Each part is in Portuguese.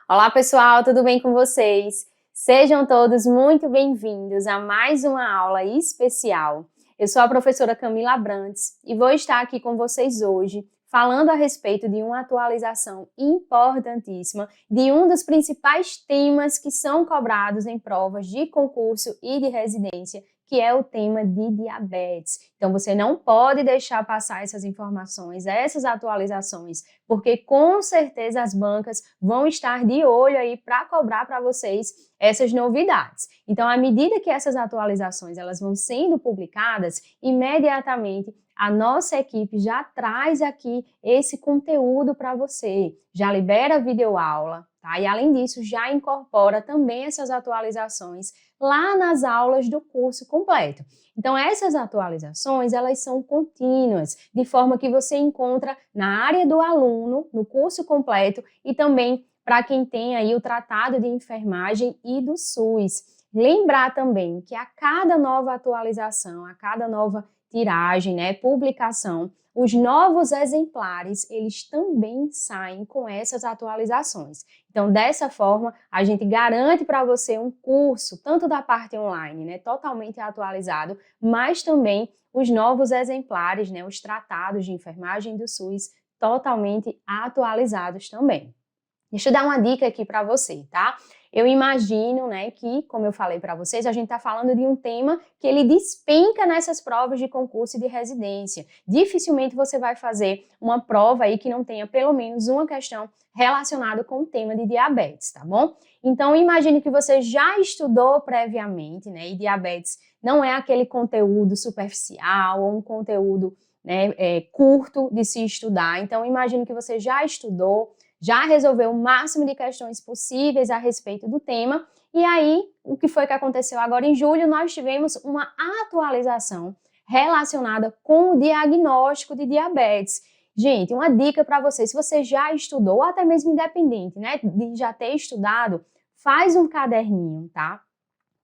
Olá pessoal, tudo bem com vocês? Sejam todos muito bem-vindos a mais uma aula especial. Eu sou a professora Camila Abrantes e vou estar aqui com vocês hoje falando a respeito de uma atualização importantíssima de um dos principais temas que são cobrados em provas de concurso e de residência, que é o tema de diabetes. Então você não pode deixar passar essas informações, essas atualizações, porque com certeza as bancas vão estar de olho aí para cobrar para vocês essas novidades. Então, à medida que essas atualizações elas vão sendo publicadas, imediatamente a nossa equipe já traz aqui esse conteúdo para você, já libera a videoaula, tá? E além disso, já incorpora também essas atualizações lá nas aulas do curso completo. Então, essas atualizações, elas são contínuas, de forma que você encontra na área do aluno, no curso completo, e também para quem tem aí o tratado de enfermagem e do SUS. Lembrar também que a cada nova atualização, a cada nova tiragem, né, publicação, os novos exemplares, eles também saem com essas atualizações. Então, dessa forma, a gente garante para você um curso, tanto da parte online, né, totalmente atualizado, mas também os novos exemplares, né, os tratados de enfermagem do SUS, totalmente atualizados também. Deixa eu dar uma dica aqui para você, tá? Eu imagino, né, que, como eu falei para vocês, a gente está falando de um tema que ele despenca nessas provas de concurso e de residência. Dificilmente você vai fazer uma prova aí que não tenha pelo menos uma questão relacionada com o tema de diabetes, tá bom? Então, imagine que você já estudou previamente, né, e diabetes não é aquele conteúdo superficial ou um conteúdo, né, curto de se estudar. Então, imagine que você já estudou, já resolveu o máximo de questões possíveis a respeito do tema, e aí, o que foi que aconteceu agora em julho? Nós tivemos uma atualização relacionada com o diagnóstico de diabetes. Gente, uma dica para você, se você já estudou, ou até mesmo independente, né, de já ter estudado, faz um caderninho, tá?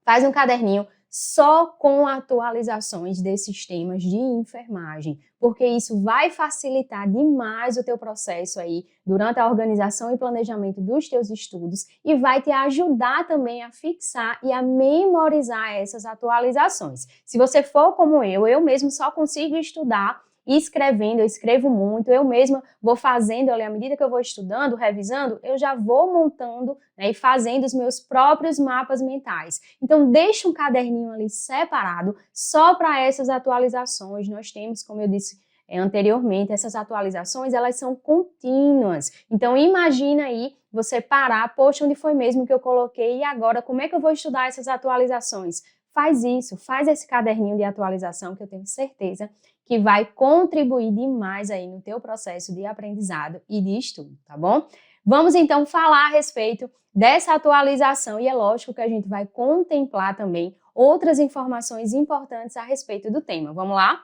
Faz um caderninho só com atualizações desses temas de enfermagem, porque isso vai facilitar demais o teu processo aí durante a organização e planejamento dos teus estudos e vai te ajudar também a fixar e a memorizar essas atualizações. Se você for como eu mesmo só consigo estudar escrevendo, eu escrevo muito, eu mesma vou fazendo, à medida que eu vou estudando, revisando, eu já vou montando, né, e fazendo os meus próprios mapas mentais. Então, deixa um caderninho ali separado só para essas atualizações. Nós temos, como eu disse anteriormente, essas atualizações, elas são contínuas. Então, imagina aí você parar, poxa, onde foi mesmo que eu coloquei e agora como é que eu vou estudar essas atualizações? Faz isso, faz esse caderninho de atualização que eu tenho certeza que vai contribuir demais aí no teu processo de aprendizado e de estudo, tá bom? Vamos então falar a respeito dessa atualização e é lógico que a gente vai contemplar também outras informações importantes a respeito do tema. Vamos lá?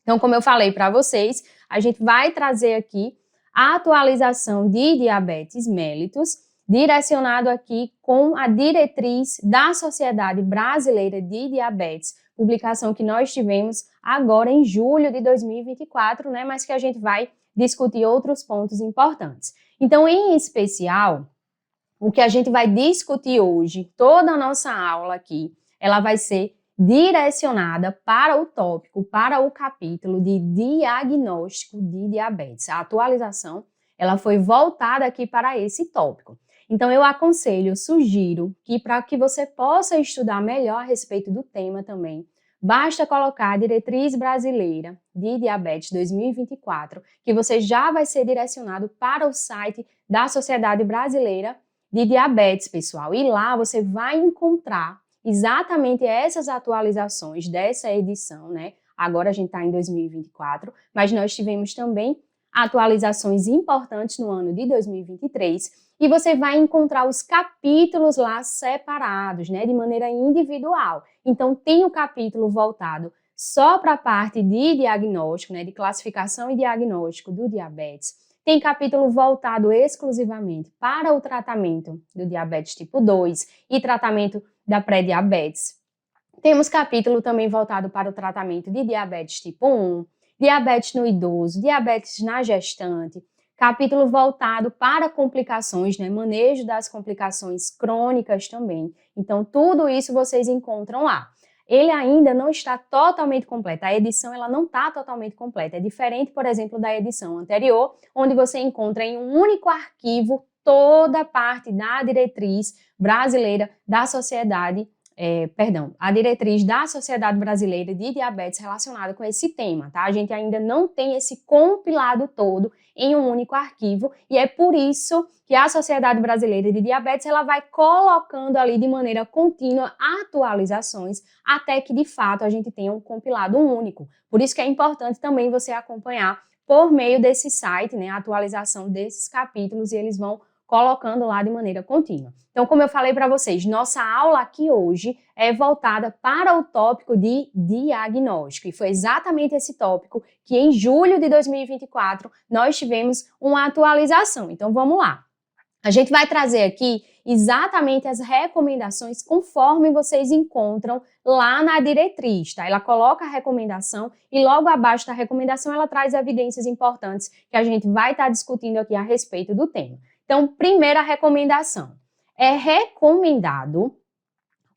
Então, como eu falei para vocês, a gente vai trazer aqui a atualização de diabetes mellitus, direcionado aqui com a diretriz da Sociedade Brasileira de Diabetes, publicação que nós tivemos agora em julho de 2024, né, mas que a gente vai discutir outros pontos importantes. Então, em especial, o que a gente vai discutir hoje, toda a nossa aula aqui, ela vai ser direcionada para o tópico, para o capítulo de diagnóstico de diabetes. A atualização, ela foi voltada aqui para esse tópico. Então, eu aconselho, sugiro que para que você possa estudar melhor a respeito do tema também, basta colocar a Diretriz Brasileira de Diabetes 2024, que você já vai ser direcionado para o site da Sociedade Brasileira de Diabetes, pessoal. E lá você vai encontrar exatamente essas atualizações dessa edição, né? Agora a gente está em 2024, mas nós tivemos também atualizações importantes no ano de 2023 e você vai encontrar os capítulos lá separados, né, de maneira individual. Então, tem o capítulo voltado só para a parte de diagnóstico, né, de classificação e diagnóstico do diabetes. Tem capítulo voltado exclusivamente para o tratamento do diabetes tipo 2 e tratamento da pré-diabetes. Temos capítulo também voltado para o tratamento de diabetes tipo 1, diabetes no idoso, diabetes na gestante, capítulo voltado para complicações, né, manejo das complicações crônicas também. Então, tudo isso vocês encontram lá. Ele ainda não está totalmente completo, a edição ela não está totalmente completa, é diferente, por exemplo, da edição anterior, onde você encontra em um único arquivo toda a parte da diretriz brasileira da sociedade, a diretriz da Sociedade Brasileira de Diabetes relacionada com esse tema, tá? A gente ainda não tem esse compilado todo em um único arquivo e é por isso que a Sociedade Brasileira de Diabetes ela vai colocando ali de maneira contínua atualizações até que de fato a gente tenha um compilado único. Por isso que é importante também você acompanhar por meio desse site, né, a atualização desses capítulos e eles vão colocando lá de maneira contínua. Então, como eu falei para vocês, nossa aula aqui hoje é voltada para o tópico de diagnóstico, e foi exatamente esse tópico que em julho de 2024 nós tivemos uma atualização. Então, vamos lá. A gente vai trazer aqui exatamente as recomendações conforme vocês encontram lá na diretriz, tá? Ela coloca a recomendação e logo abaixo da recomendação ela traz evidências importantes que a gente vai estar discutindo aqui a respeito do tema. Então, primeira recomendação, é recomendado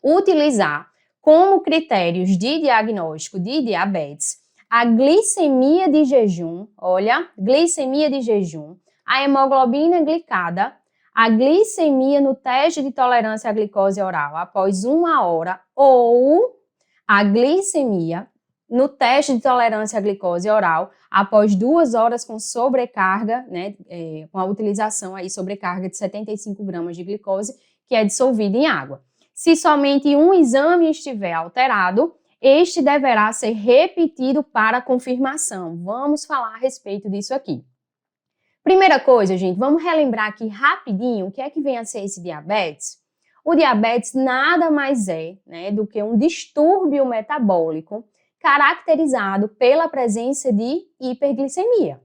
utilizar como critérios de diagnóstico de diabetes a glicemia de jejum, olha, glicemia de jejum, a hemoglobina glicada, a glicemia no teste de tolerância à glicose oral após 1 hora ou a glicemia no teste de tolerância à glicose oral após 2 horas com sobrecarga, né, com a utilização aí sobrecarga de 75 gramas de glicose que é dissolvida em água. Se somente um exame estiver alterado, este deverá ser repetido para confirmação. Vamos falar a respeito disso aqui. Primeira coisa, gente, vamos relembrar aqui rapidinho o que é que vem a ser esse diabetes. O diabetes nada mais é, né, do que um distúrbio metabólico caracterizado pela presença de hiperglicemia.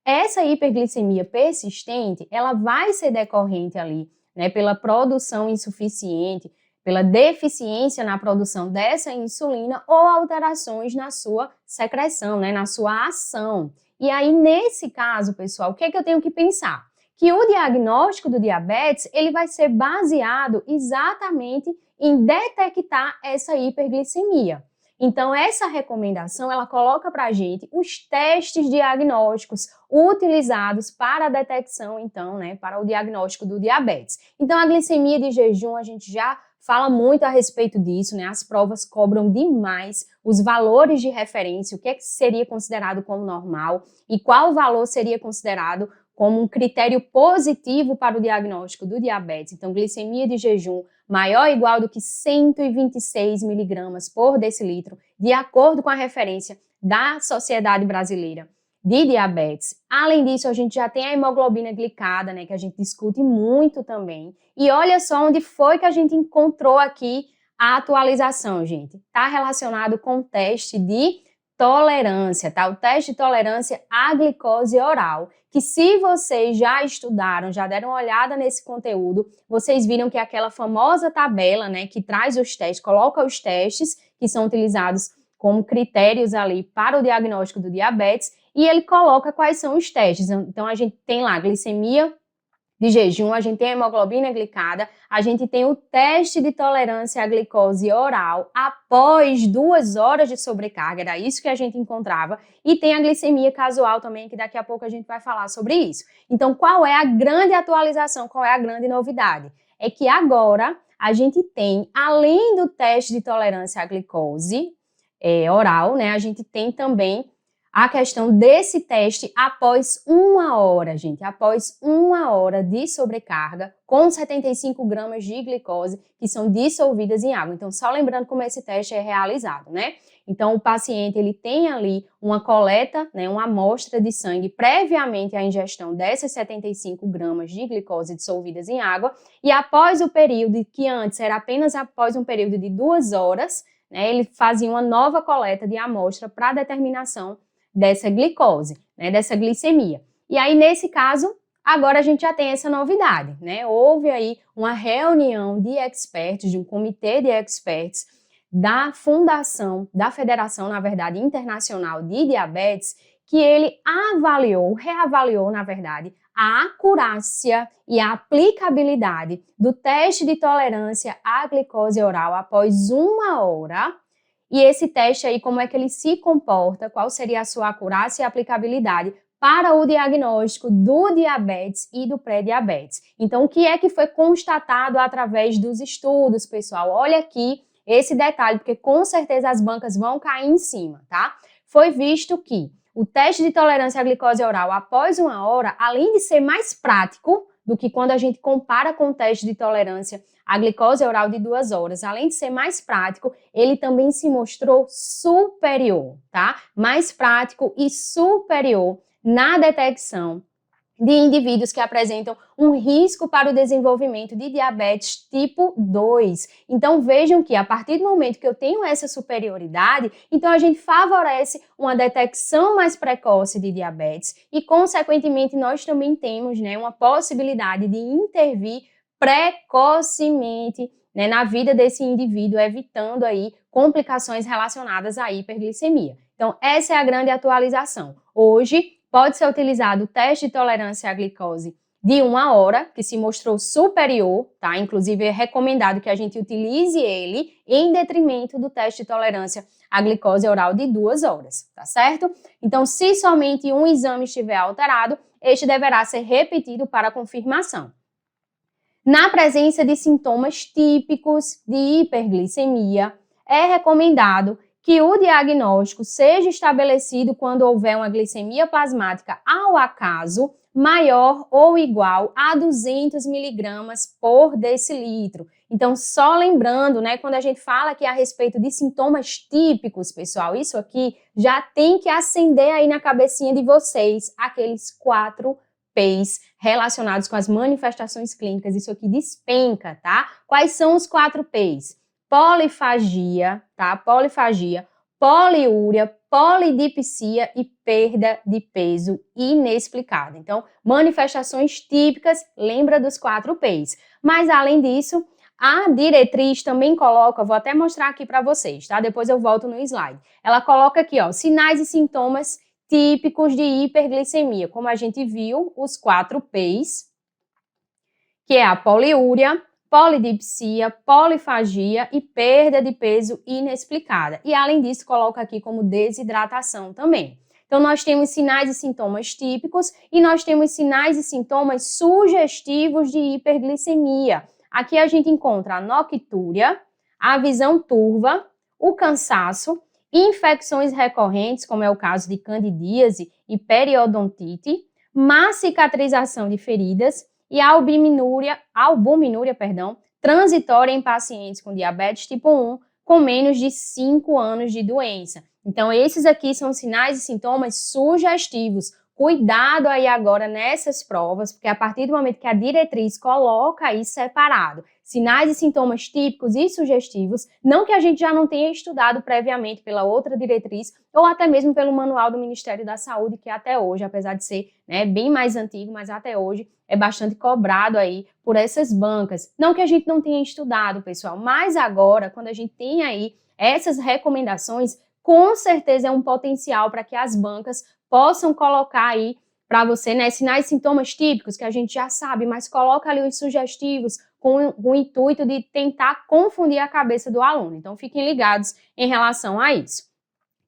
Essa hiperglicemia persistente, ela vai ser decorrente ali, né, pela produção insuficiente, pela deficiência na produção dessa insulina ou alterações na sua secreção, né, na sua ação. E aí, nesse caso, pessoal, o que é que eu tenho que pensar? Que o diagnóstico do diabetes, ele vai ser baseado exatamente em detectar essa hiperglicemia. Então, essa recomendação, ela coloca para a gente os testes diagnósticos utilizados para a detecção, então, né, para o diagnóstico do diabetes. Então, a glicemia de jejum, a gente já fala muito a respeito disso, né? As provas cobram demais os valores de referência, o que é que seria considerado como normal e qual valor seria considerado como um critério positivo para o diagnóstico do diabetes. Então, glicemia de jejum maior ou igual do que 126 miligramas por decilitro, de acordo com a referência da Sociedade Brasileira de Diabetes. Além disso, a gente já tem a hemoglobina glicada, né, que a gente discute muito também. E olha só onde foi que a gente encontrou aqui a atualização, gente. Está relacionado com o teste de tolerância, tá? O teste de tolerância à glicose oral, que se vocês já estudaram, já deram uma olhada nesse conteúdo, vocês viram que aquela famosa tabela, né, que traz os testes, coloca os testes que são utilizados como critérios ali para o diagnóstico do diabetes, e ele coloca quais são os testes. Então, a gente tem lá glicemia de jejum, a gente tem a hemoglobina glicada, a gente tem o teste de tolerância à glicose oral após 2 horas de sobrecarga, era isso que a gente encontrava, e tem a glicemia casual também, que daqui a pouco a gente vai falar sobre isso. Então, qual é a grande atualização, qual é a grande novidade? É que agora a gente tem, além do teste de tolerância à glicose oral, né, a gente tem também a questão desse teste após 1 hora, gente, após 1 hora de sobrecarga com 75 gramas de glicose que são dissolvidas em água. Então, só lembrando como esse teste é realizado, né? Então, o paciente, ele tem ali uma coleta, né, uma amostra de sangue previamente à ingestão dessas 75 gramas de glicose dissolvidas em água e após o período, que antes era apenas após um período de 2 horas, né, ele fazia uma nova coleta de amostra para determinação dessa glicose, né, dessa glicemia. E aí, nesse caso, agora a gente já tem essa novidade, né? Houve aí uma reunião de experts, de um comitê de experts da fundação, da Federação, na verdade, Internacional de Diabetes, que ele reavaliou, na verdade, a acurácia e a aplicabilidade do teste de tolerância à glicose oral após 1 hora. E esse teste aí, como é que ele se comporta, qual seria a sua acurácia e aplicabilidade para o diagnóstico do diabetes e do pré-diabetes. Então, o que é que foi constatado através dos estudos, pessoal? Olha aqui esse detalhe, porque com certeza as bancas vão cair em cima, tá? Foi visto que o teste de tolerância à glicose oral após 1 hora, além de ser mais prático do que quando a gente compara com o teste de tolerância à glicose oral de 2 horas, além de ser mais prático, ele também se mostrou superior, tá? Mais prático e superior na detecção de indivíduos que apresentam um risco para o desenvolvimento de diabetes tipo 2. Então vejam que a partir do momento que eu tenho essa superioridade, então a gente favorece uma detecção mais precoce de diabetes e, consequentemente, nós também temos, né, uma possibilidade de intervir precocemente, né, na vida desse indivíduo, evitando aí complicações relacionadas à hiperglicemia. Então essa é a grande atualização. Hoje, pode ser utilizado o teste de tolerância à glicose de 1 hora, que se mostrou superior, tá? Inclusive é recomendado que a gente utilize ele em detrimento do teste de tolerância à glicose oral de 2 horas, tá certo? Então, se somente um exame estiver alterado, este deverá ser repetido para confirmação. Na presença de sintomas típicos de hiperglicemia, é recomendado que o diagnóstico seja estabelecido quando houver uma glicemia plasmática ao acaso maior ou igual a 200 miligramas por decilitro. Então, só lembrando, né, quando a gente fala aqui a respeito de sintomas típicos, pessoal, isso aqui já tem que acender aí na cabecinha de vocês aqueles 4 P's relacionados com as manifestações clínicas. Isso aqui despenca, tá? Quais são os 4 P's? Polifagia, tá? Polifagia, poliúria, polidipsia e perda de peso inexplicada. Então, manifestações típicas, lembra dos 4 P's. Mas, além disso, a diretriz também coloca, vou até mostrar aqui para vocês, tá? Depois eu volto no slide. Ela coloca aqui, ó, sinais e sintomas típicos de hiperglicemia, como a gente viu, os 4 P's, que é a poliúria, polidipsia, polifagia e perda de peso inexplicada. E além disso, coloca aqui como desidratação também. Então, nós temos sinais e sintomas típicos e nós temos sinais e sintomas sugestivos de hiperglicemia. Aqui a gente encontra a noctúria, a visão turva, o cansaço, infecções recorrentes, como é o caso de candidíase e periodontite, má cicatrização de feridas, e a albuminúria, transitória em pacientes com diabetes tipo 1 com menos de 5 anos de doença. Então, esses aqui são sinais e sintomas sugestivos. Cuidado aí agora nessas provas, porque a partir do momento que a diretriz coloca aí separado sinais e sintomas típicos e sugestivos, não que a gente já não tenha estudado previamente pela outra diretriz ou até mesmo pelo manual do Ministério da Saúde, que até hoje, apesar de ser, né, bem mais antigo, mas até hoje é bastante cobrado aí por essas bancas. Não que a gente não tenha estudado, pessoal, mas agora, quando a gente tem aí essas recomendações, com certeza é um potencial para que as bancas possam colocar aí para você, né, sinais e sintomas típicos que a gente já sabe, mas coloca ali os sugestivos com o intuito de tentar confundir a cabeça do aluno. Então, fiquem ligados em relação a isso.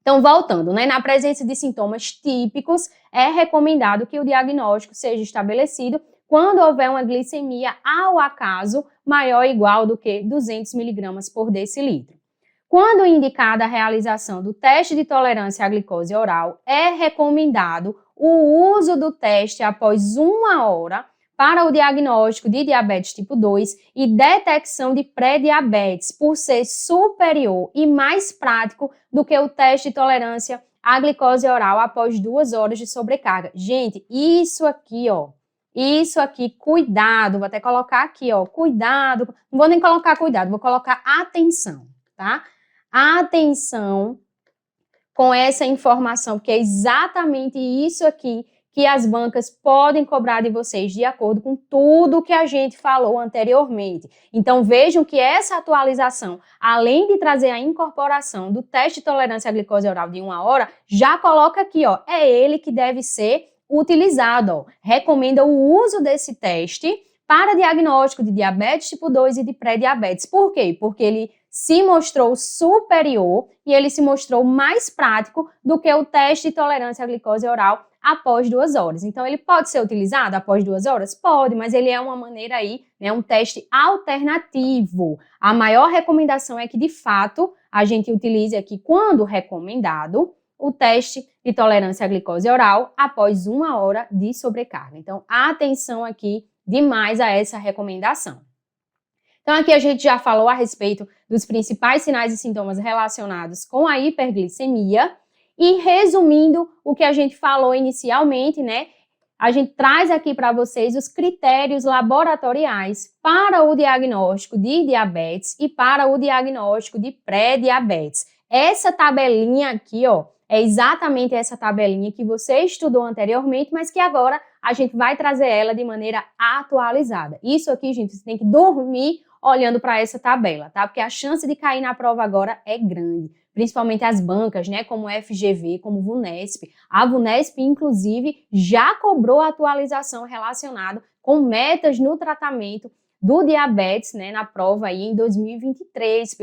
Então, voltando, né, na presença de sintomas típicos, é recomendado que o diagnóstico seja estabelecido quando houver uma glicemia ao acaso maior ou igual do que 200 miligramas por decilitro. Quando indicada a realização do teste de tolerância à glicose oral, é recomendado o uso do teste após 1 hora para o diagnóstico de diabetes tipo 2 e detecção de pré-diabetes, por ser superior e mais prático do que o teste de tolerância à glicose oral após 2 horas de sobrecarga. Gente, isso aqui, cuidado, vou até colocar aqui, ó, cuidado, não vou nem colocar cuidado, vou colocar atenção, tá? Atenção com essa informação, porque é exatamente isso aqui que as bancas podem cobrar de vocês de acordo com tudo que a gente falou anteriormente. Então, vejam que essa atualização, além de trazer a incorporação do teste de tolerância à glicose oral de 1 hora, já coloca aqui, ó, é ele que deve ser utilizado, ó. Recomenda o uso desse teste para diagnóstico de diabetes tipo 2 e de pré-diabetes. Por quê? Porque ele se mostrou superior e ele se mostrou mais prático do que o teste de tolerância à glicose oral após 2 horas. Então, ele pode ser utilizado após 2 horas? Pode, mas ele é uma maneira aí, né, um teste alternativo. A maior recomendação é que, de fato, a gente utilize aqui, quando recomendado, o teste de tolerância à glicose oral após 1 hora de sobrecarga. Então, atenção aqui demais a essa recomendação. Então, aqui a gente já falou a respeito dos principais sinais e sintomas relacionados com a hiperglicemia. E resumindo o que a gente falou inicialmente, né? A gente traz aqui para vocês os critérios laboratoriais para o diagnóstico de diabetes e para o diagnóstico de pré-diabetes. Essa tabelinha aqui, ó, é exatamente essa tabelinha que você estudou anteriormente, mas que agora a gente vai trazer ela de maneira atualizada. Isso aqui, gente, você tem que dormir olhando para essa tabela, tá? Porque a chance de cair na prova agora é grande. Principalmente as bancas, né, como FGV, como VUNESP. A VUNESP, inclusive, já cobrou atualização relacionada com metas no tratamento do diabetes, né, na prova aí em 2023,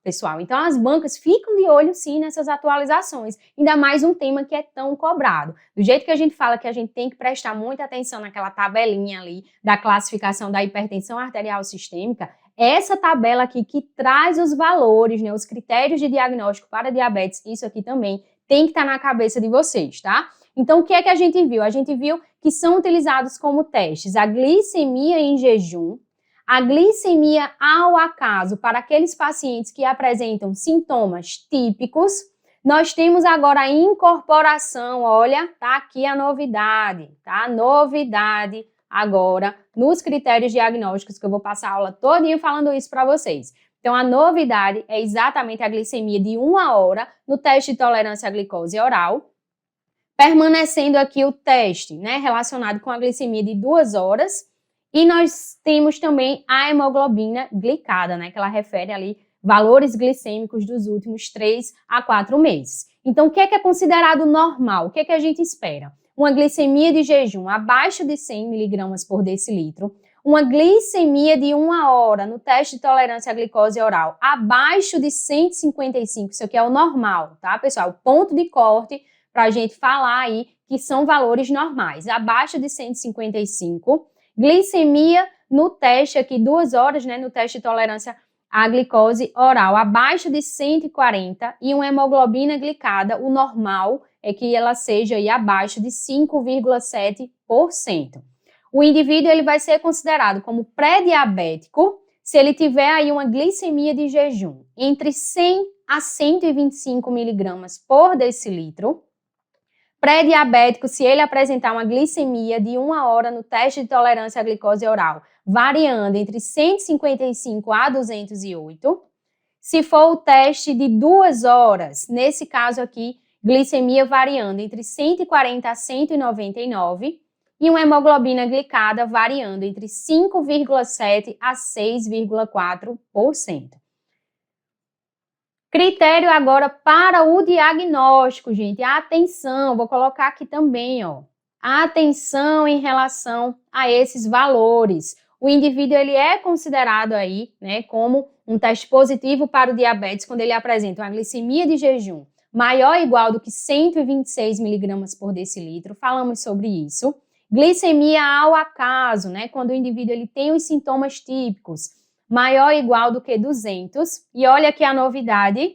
pessoal. Então, as bancas ficam de olho, sim, nessas atualizações. Ainda mais um tema que é tão cobrado. Do jeito que a gente fala que a gente tem que prestar muita atenção naquela tabelinha ali da classificação da hipertensão arterial sistêmica, essa tabela aqui que traz os valores, né, os critérios de diagnóstico para diabetes, isso aqui também tem que estar na cabeça de vocês, tá? Então, o que é que a gente viu? A gente viu que são utilizados como testes a glicemia em jejum, a glicemia ao acaso para aqueles pacientes que apresentam sintomas típicos. Nós temos agora a incorporação, olha, tá aqui a novidade, tá? Novidade agora nos critérios diagnósticos, que eu vou passar a aula todinha falando isso para vocês. Então, a novidade é exatamente a glicemia de 1 hora no teste de tolerância à glicose oral, permanecendo aqui o teste, né, relacionado com a glicemia de 2 horas, e nós temos também a hemoglobina glicada, né, que ela refere ali valores glicêmicos dos últimos 3 a 4 meses. Então, o que é considerado normal? O que a gente espera? Uma glicemia de jejum abaixo de 100 mg por decilitro, uma glicemia de 1 hora no teste de tolerância à glicose oral abaixo de 155, isso aqui é o normal, tá, pessoal? O ponto de corte para a gente falar aí que são valores normais, abaixo de 155, glicemia no teste aqui 2 horas, né, no teste de tolerância à glicose oral abaixo de 140 e uma hemoglobina glicada, o normal é que ela seja aí abaixo de 5,7%. O indivíduo ele vai ser considerado como pré-diabético se ele tiver aí uma glicemia de jejum entre 100 a 125 miligramas por decilitro. Pré-diabético se ele apresentar uma glicemia de 1 hora no teste de tolerância à glicose oral, variando entre 155 a 208. Se for o teste de 2 horas, nesse caso aqui, glicemia variando entre 140 a 199 e uma hemoglobina glicada variando entre 5,7 a 6,4%. Critério agora para o diagnóstico, gente. Atenção, vou colocar aqui também, ó. Atenção em relação a esses valores. O indivíduo ele é considerado aí, né, como um teste positivo para o diabetes quando ele apresenta uma glicemia de jejum maior ou igual do que 126 miligramas por decilitro. Falamos sobre isso. Glicemia ao acaso, né, quando o indivíduo ele tem os sintomas típicos, maior ou igual do que 200. E olha aqui a novidade,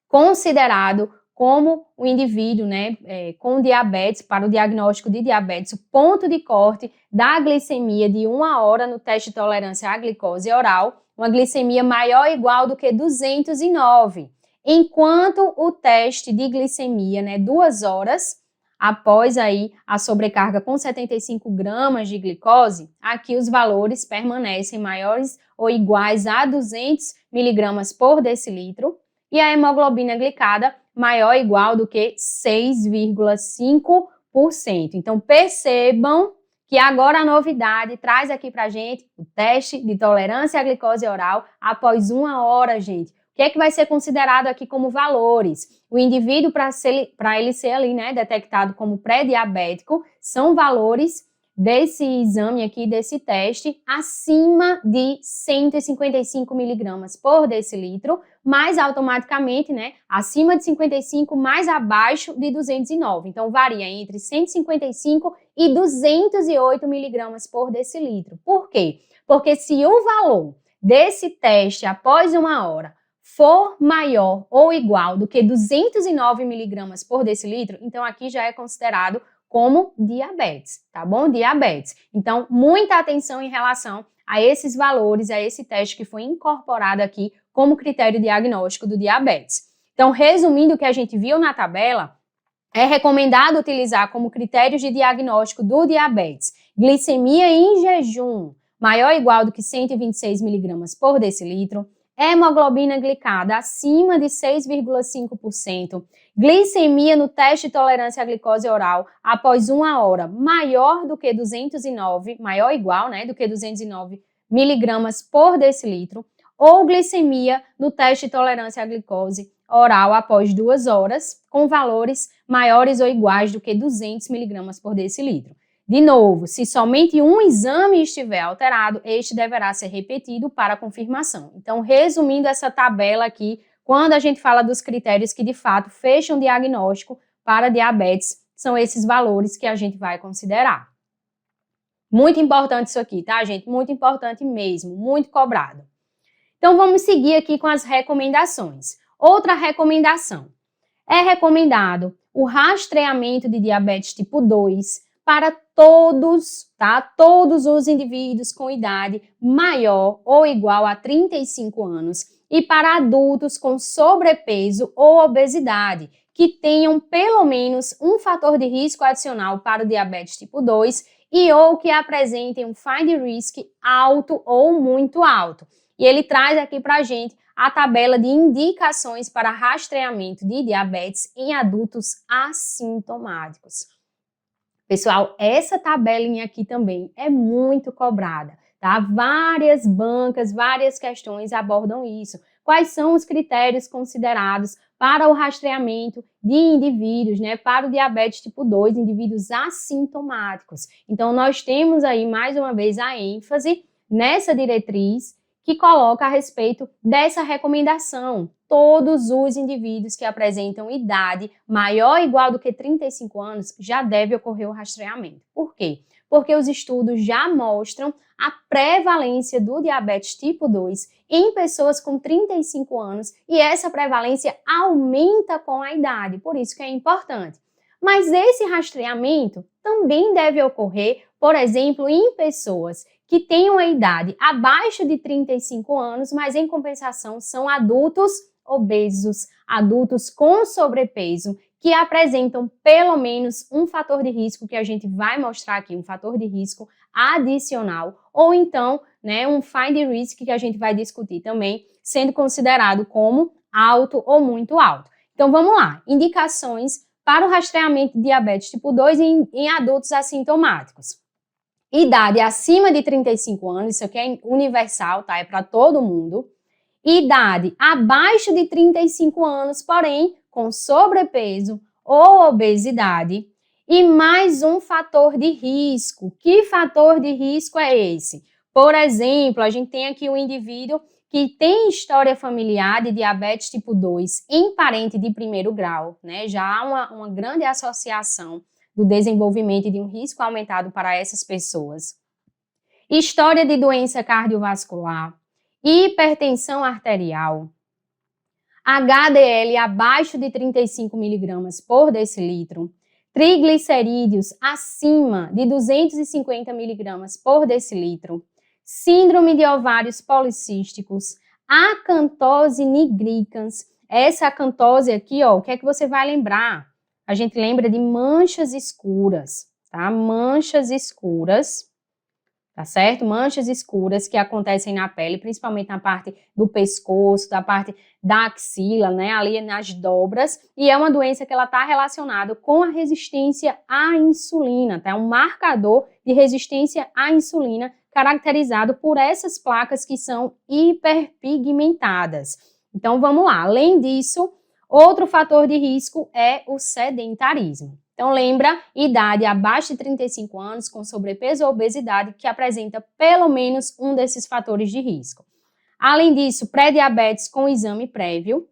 considerado como o indivíduo, né, com diabetes, para o diagnóstico de diabetes, o ponto de corte da glicemia de 1 hora no teste de tolerância à glicose oral, uma glicemia maior ou igual do que 209. Enquanto o teste de glicemia, né, 2 horas, após aí a sobrecarga com 75 gramas de glicose, aqui os valores permanecem maiores ou iguais a 200 miligramas por decilitro e a hemoglobina glicada maior ou igual do que 6,5%. Então, percebam que agora a novidade traz aqui pra gente o teste de tolerância à glicose oral após 1 hora, gente. O que é que vai ser considerado aqui como valores? O indivíduo, para ele ser ali, né, detectado como pré-diabético, são valores desse exame aqui, desse teste, acima de 155 miligramas por decilitro, mais automaticamente, né, acima de 55, mais abaixo de 209. Então, varia entre 155 e 208 miligramas por decilitro. Por quê? Porque se o valor desse teste após 1 hora for maior ou igual do que 209 miligramas por decilitro, então aqui já é considerado como diabetes, tá bom? Diabetes. Então, muita atenção em relação a esses valores, a esse teste que foi incorporado aqui como critério diagnóstico do diabetes. Então, resumindo o que a gente viu na tabela, é recomendado utilizar como critérios de diagnóstico do diabetes glicemia em jejum maior ou igual do que 126 miligramas por decilitro, hemoglobina glicada acima de 6,5%, glicemia no teste de tolerância à glicose oral após 1 hora maior do que 209, maior ou igual, né, do que 209 miligramas por decilitro, ou glicemia no teste de tolerância à glicose oral após 2 horas, com valores maiores ou iguais do que 200 miligramas por decilitro. De novo, se somente um exame estiver alterado, este deverá ser repetido para confirmação. Então, resumindo essa tabela aqui, quando a gente fala dos critérios que de fato fecham o diagnóstico para diabetes, são esses valores que a gente vai considerar. Muito importante isso aqui, tá, gente? Muito importante mesmo, muito cobrado. Então, vamos seguir aqui com as recomendações. Outra recomendação. É recomendado o rastreamento de diabetes tipo 2 para todos, tá? Todos os indivíduos com idade maior ou igual a 35 anos e para adultos com sobrepeso ou obesidade, que tenham pelo menos um fator de risco adicional para o diabetes tipo 2 e ou que apresentem um find risk alto ou muito alto. E ele traz aqui para a gente a tabela de indicações para rastreamento de diabetes em adultos assintomáticos. Pessoal, essa tabelinha aqui também é muito cobrada, tá? Várias bancas, várias questões abordam isso. Quais são os critérios considerados para o rastreamento de indivíduos, né? Para o diabetes tipo 2, indivíduos assintomáticos. Então, nós temos aí, mais uma vez, a ênfase nessa diretriz que coloca a respeito dessa recomendação. Todos os indivíduos que apresentam idade maior ou igual do que 35 anos já deve ocorrer o rastreamento. Por quê? Porque os estudos já mostram a prevalência do diabetes tipo 2 em pessoas com 35 anos e essa prevalência aumenta com a idade, por isso que é importante. Mas esse rastreamento também deve ocorrer, por exemplo, em pessoas que tenham a idade abaixo de 35 anos, mas em compensação são adultos obesos, adultos com sobrepeso, que apresentam pelo menos um fator de risco que a gente vai mostrar aqui, um fator de risco adicional, ou então, né, um find risk que a gente vai discutir também, sendo considerado como alto ou muito alto. Então vamos lá, indicações para o rastreamento de diabetes tipo 2 em adultos assintomáticos. Idade acima de 35 anos, isso aqui é universal, tá? É para todo mundo. Idade abaixo de 35 anos, porém com sobrepeso ou obesidade. E mais um fator de risco. Que fator de risco é esse? Por exemplo, a gente tem aqui um indivíduo que tem história familiar de diabetes tipo 2 em parente de primeiro grau, né? Já há uma grande associação do desenvolvimento de um risco aumentado para essas pessoas. História de doença cardiovascular, hipertensão arterial, HDL abaixo de 35 miligramas por decilitro, triglicerídeos acima de 250 miligramas por decilitro, síndrome de ovários policísticos, acantose nigricans. Essa acantose aqui, ó, o que é que você vai lembrar? A gente lembra de manchas escuras, tá? Manchas escuras, tá certo? Manchas escuras que acontecem na pele, principalmente na parte do pescoço, da parte da axila, né? Ali nas dobras. E é uma doença que ela tá relacionada com a resistência à insulina, tá? É um marcador de resistência à insulina caracterizado por essas placas que são hiperpigmentadas. Então, vamos lá. Além disso, outro fator de risco é o sedentarismo. Então, lembra, idade abaixo de 35 anos, com sobrepeso ou obesidade, que apresenta pelo menos um desses fatores de risco. Além disso, pré-diabetes com exame prévio,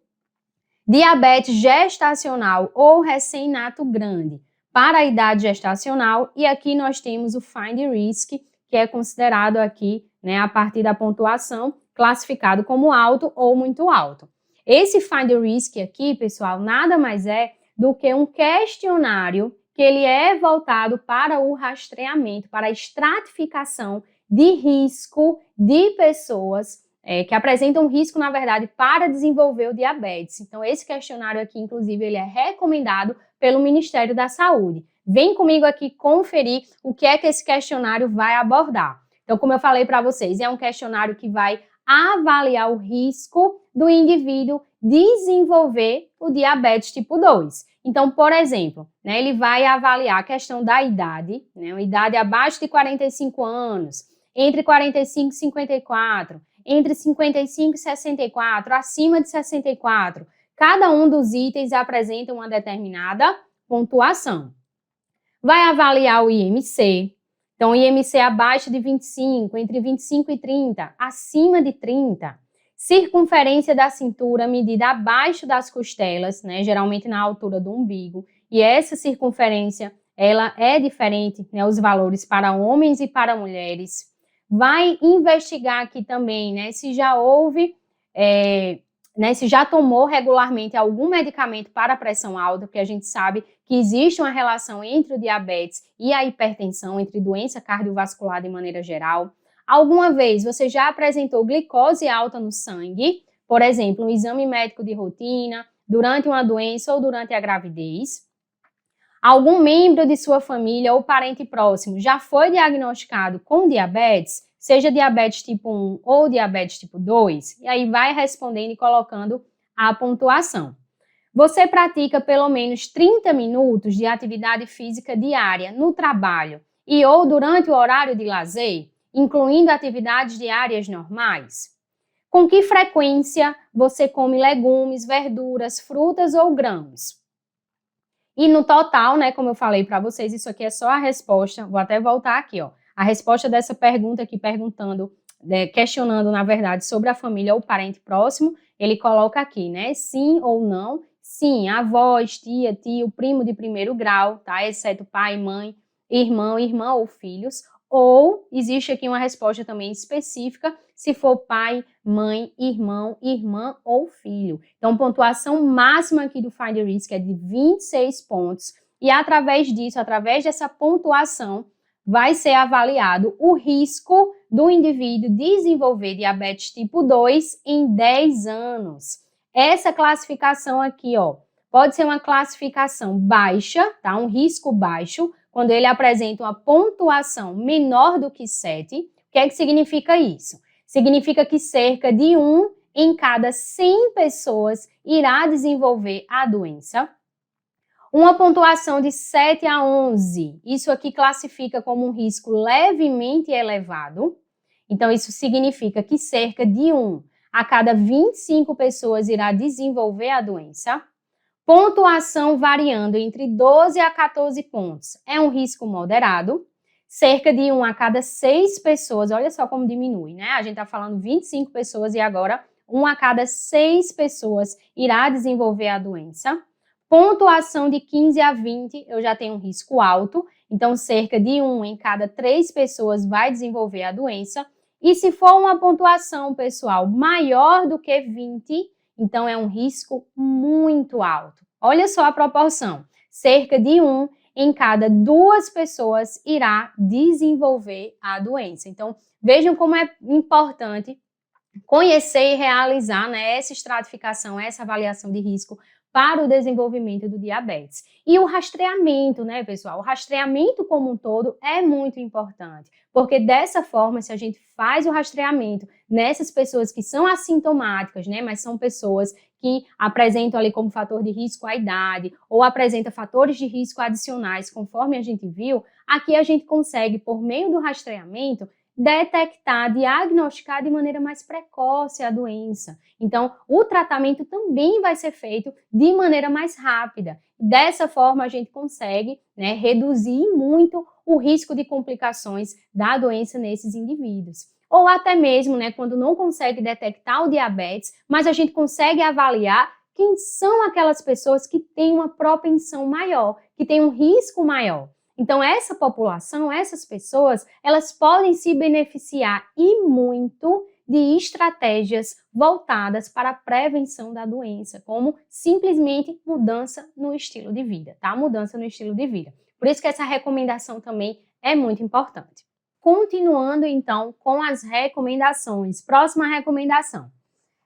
diabetes gestacional ou recém-nato grande para a idade gestacional, e aqui nós temos o Find Risk, que é considerado aqui, né, a partir da pontuação, classificado como alto ou muito alto. Esse Find Risk aqui, pessoal, nada mais é do que um questionário que ele é voltado para o rastreamento, para a estratificação de risco de pessoas que apresentam risco, na verdade, para desenvolver o diabetes. Então, esse questionário aqui, inclusive, ele é recomendado pelo Ministério da Saúde. Vem comigo aqui conferir o que é que esse questionário vai abordar. Então, como eu falei para vocês, é um questionário que vai avaliar o risco do indivíduo desenvolver o diabetes tipo 2. Então, por exemplo, né, ele vai avaliar a questão da idade, né, uma idade abaixo de 45 anos, entre 45 e 54, entre 55 e 64, acima de 64. Cada um dos itens apresenta uma determinada pontuação. Vai avaliar o IMC. Então, IMC abaixo de 25, entre 25 e 30, acima de 30. Circunferência da cintura medida abaixo das costelas, né, geralmente na altura do umbigo. E essa circunferência, ela é diferente, né, os valores para homens e para mulheres. Vai investigar aqui também, né, se já houve, se já tomou regularmente algum medicamento para a pressão alta, porque a gente sabe que existe uma relação entre o diabetes e a hipertensão, entre doença cardiovascular de maneira geral. Alguma vez você já apresentou glicose alta no sangue, por exemplo, um exame médico de rotina, durante uma doença ou durante a gravidez? Algum membro de sua família ou parente próximo já foi diagnosticado com diabetes, seja diabetes tipo 1 ou diabetes tipo 2? E aí vai respondendo e colocando a pontuação. Você pratica pelo menos 30 minutos de atividade física diária no trabalho e ou durante o horário de lazer, incluindo atividades diárias normais? Com que frequência você come legumes, verduras, frutas ou grãos? E no total, né, como eu falei para vocês, isso aqui é só a resposta, vou até voltar aqui, ó, a resposta dessa pergunta aqui, questionando, na verdade, sobre a família ou parente próximo, ele coloca aqui, né, sim ou não. Sim, avós, tia, tio, primo de primeiro grau, tá, exceto pai, mãe, irmão, irmã ou filhos. Ou existe aqui uma resposta também específica, se for pai, mãe, irmão, irmã ou filho. Então, pontuação máxima aqui do Find Risk é de 26 pontos. E através disso, através dessa pontuação, vai ser avaliado o risco do indivíduo desenvolver diabetes tipo 2 em 10 anos. Essa classificação aqui, ó, pode ser uma classificação baixa, tá? Um risco baixo, quando ele apresenta uma pontuação menor do que 7. O que é que significa isso? Significa que cerca de 1 em cada 100 pessoas irá desenvolver a doença. Uma pontuação de 7 a 11, isso aqui classifica como um risco levemente elevado. Então, isso significa que cerca de 1 a cada 25 pessoas irá desenvolver a doença. Pontuação variando entre 12 a 14 pontos é um risco moderado. Cerca de 1 a cada 6 pessoas, olha só como diminui, né? A gente está falando 25 pessoas e agora 1 a cada 6 pessoas irá desenvolver a doença. Pontuação de 15 a 20, eu já tenho um risco alto, então cerca de 1 em cada 3 pessoas vai desenvolver a doença. E se for uma pontuação, pessoal, maior do que 20, então é um risco muito alto. Olha só a proporção, cerca de 1 em cada 2 pessoas irá desenvolver a doença. Então, vejam como é importante conhecer e realizar, né, essa estratificação, essa avaliação de risco para o desenvolvimento do diabetes. E o rastreamento, né, pessoal? O rastreamento como um todo é muito importante, porque dessa forma, se a gente faz o rastreamento nessas pessoas que são assintomáticas, né, mas são pessoas que apresentam ali como fator de risco a idade, ou apresentam fatores de risco adicionais, conforme a gente viu, aqui a gente consegue, por meio do rastreamento, detectar, diagnosticar de maneira mais precoce a doença. Então, o tratamento também vai ser feito de maneira mais rápida. Dessa forma, a gente consegue, né, reduzir muito o risco de complicações da doença nesses indivíduos. Ou até mesmo, né, quando não consegue detectar o diabetes, mas a gente consegue avaliar quem são aquelas pessoas que têm uma propensão maior, que têm um risco maior. Então, essa população, essas pessoas, elas podem se beneficiar e muito de estratégias voltadas para a prevenção da doença, como simplesmente mudança no estilo de vida, tá? Mudança no estilo de vida. Por isso que essa recomendação também é muito importante. Continuando, então, com as recomendações. Próxima recomendação.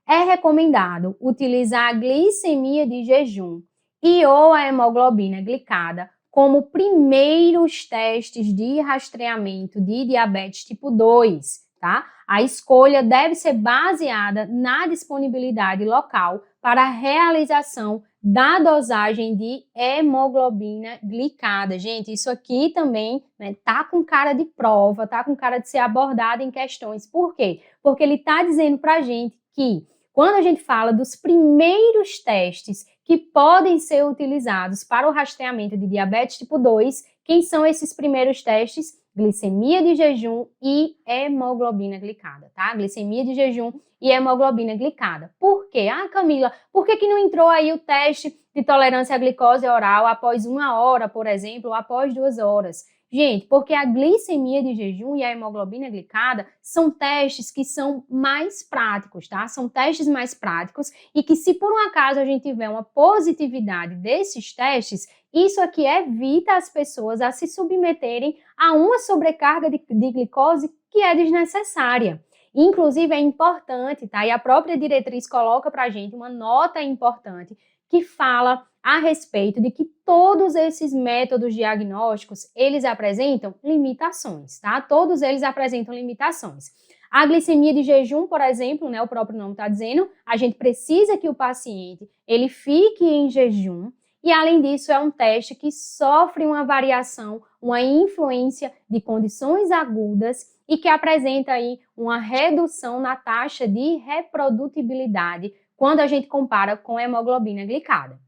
É recomendado utilizar a glicemia de jejum e ou a hemoglobina glicada como primeiros testes de rastreamento de diabetes tipo 2, tá? A escolha deve ser baseada na disponibilidade local para a realização da dosagem de hemoglobina glicada. Gente, isso aqui também, né, tá com cara de prova, tá com cara de ser abordado em questões. Por quê? Porque ele tá dizendo pra gente que quando a gente fala dos primeiros testes que podem ser utilizados para o rastreamento de diabetes tipo 2, quem são esses primeiros testes? Glicemia de jejum e hemoglobina glicada, tá? Glicemia de jejum e hemoglobina glicada. Por quê? Ah, Camila, por que não entrou aí o teste de tolerância à glicose oral após 1 hora, por exemplo, ou após 2 horas? Gente, porque a glicemia de jejum e a hemoglobina glicada são testes que são mais práticos, tá? São testes mais práticos e que se por um acaso a gente tiver uma positividade desses testes, isso aqui evita as pessoas a se submeterem a uma sobrecarga de glicose que é desnecessária. Inclusive é importante, tá? E a própria diretriz coloca pra gente uma nota importante que fala a respeito de que todos esses métodos diagnósticos, eles apresentam limitações, tá? Todos eles apresentam limitações. A glicemia de jejum, por exemplo, né, o próprio nome está dizendo, a gente precisa que o paciente, ele fique em jejum, e além disso é um teste que sofre uma variação, uma influência de condições agudas e que apresenta aí uma redução na taxa de reprodutibilidade quando a gente compara com a hemoglobina glicada.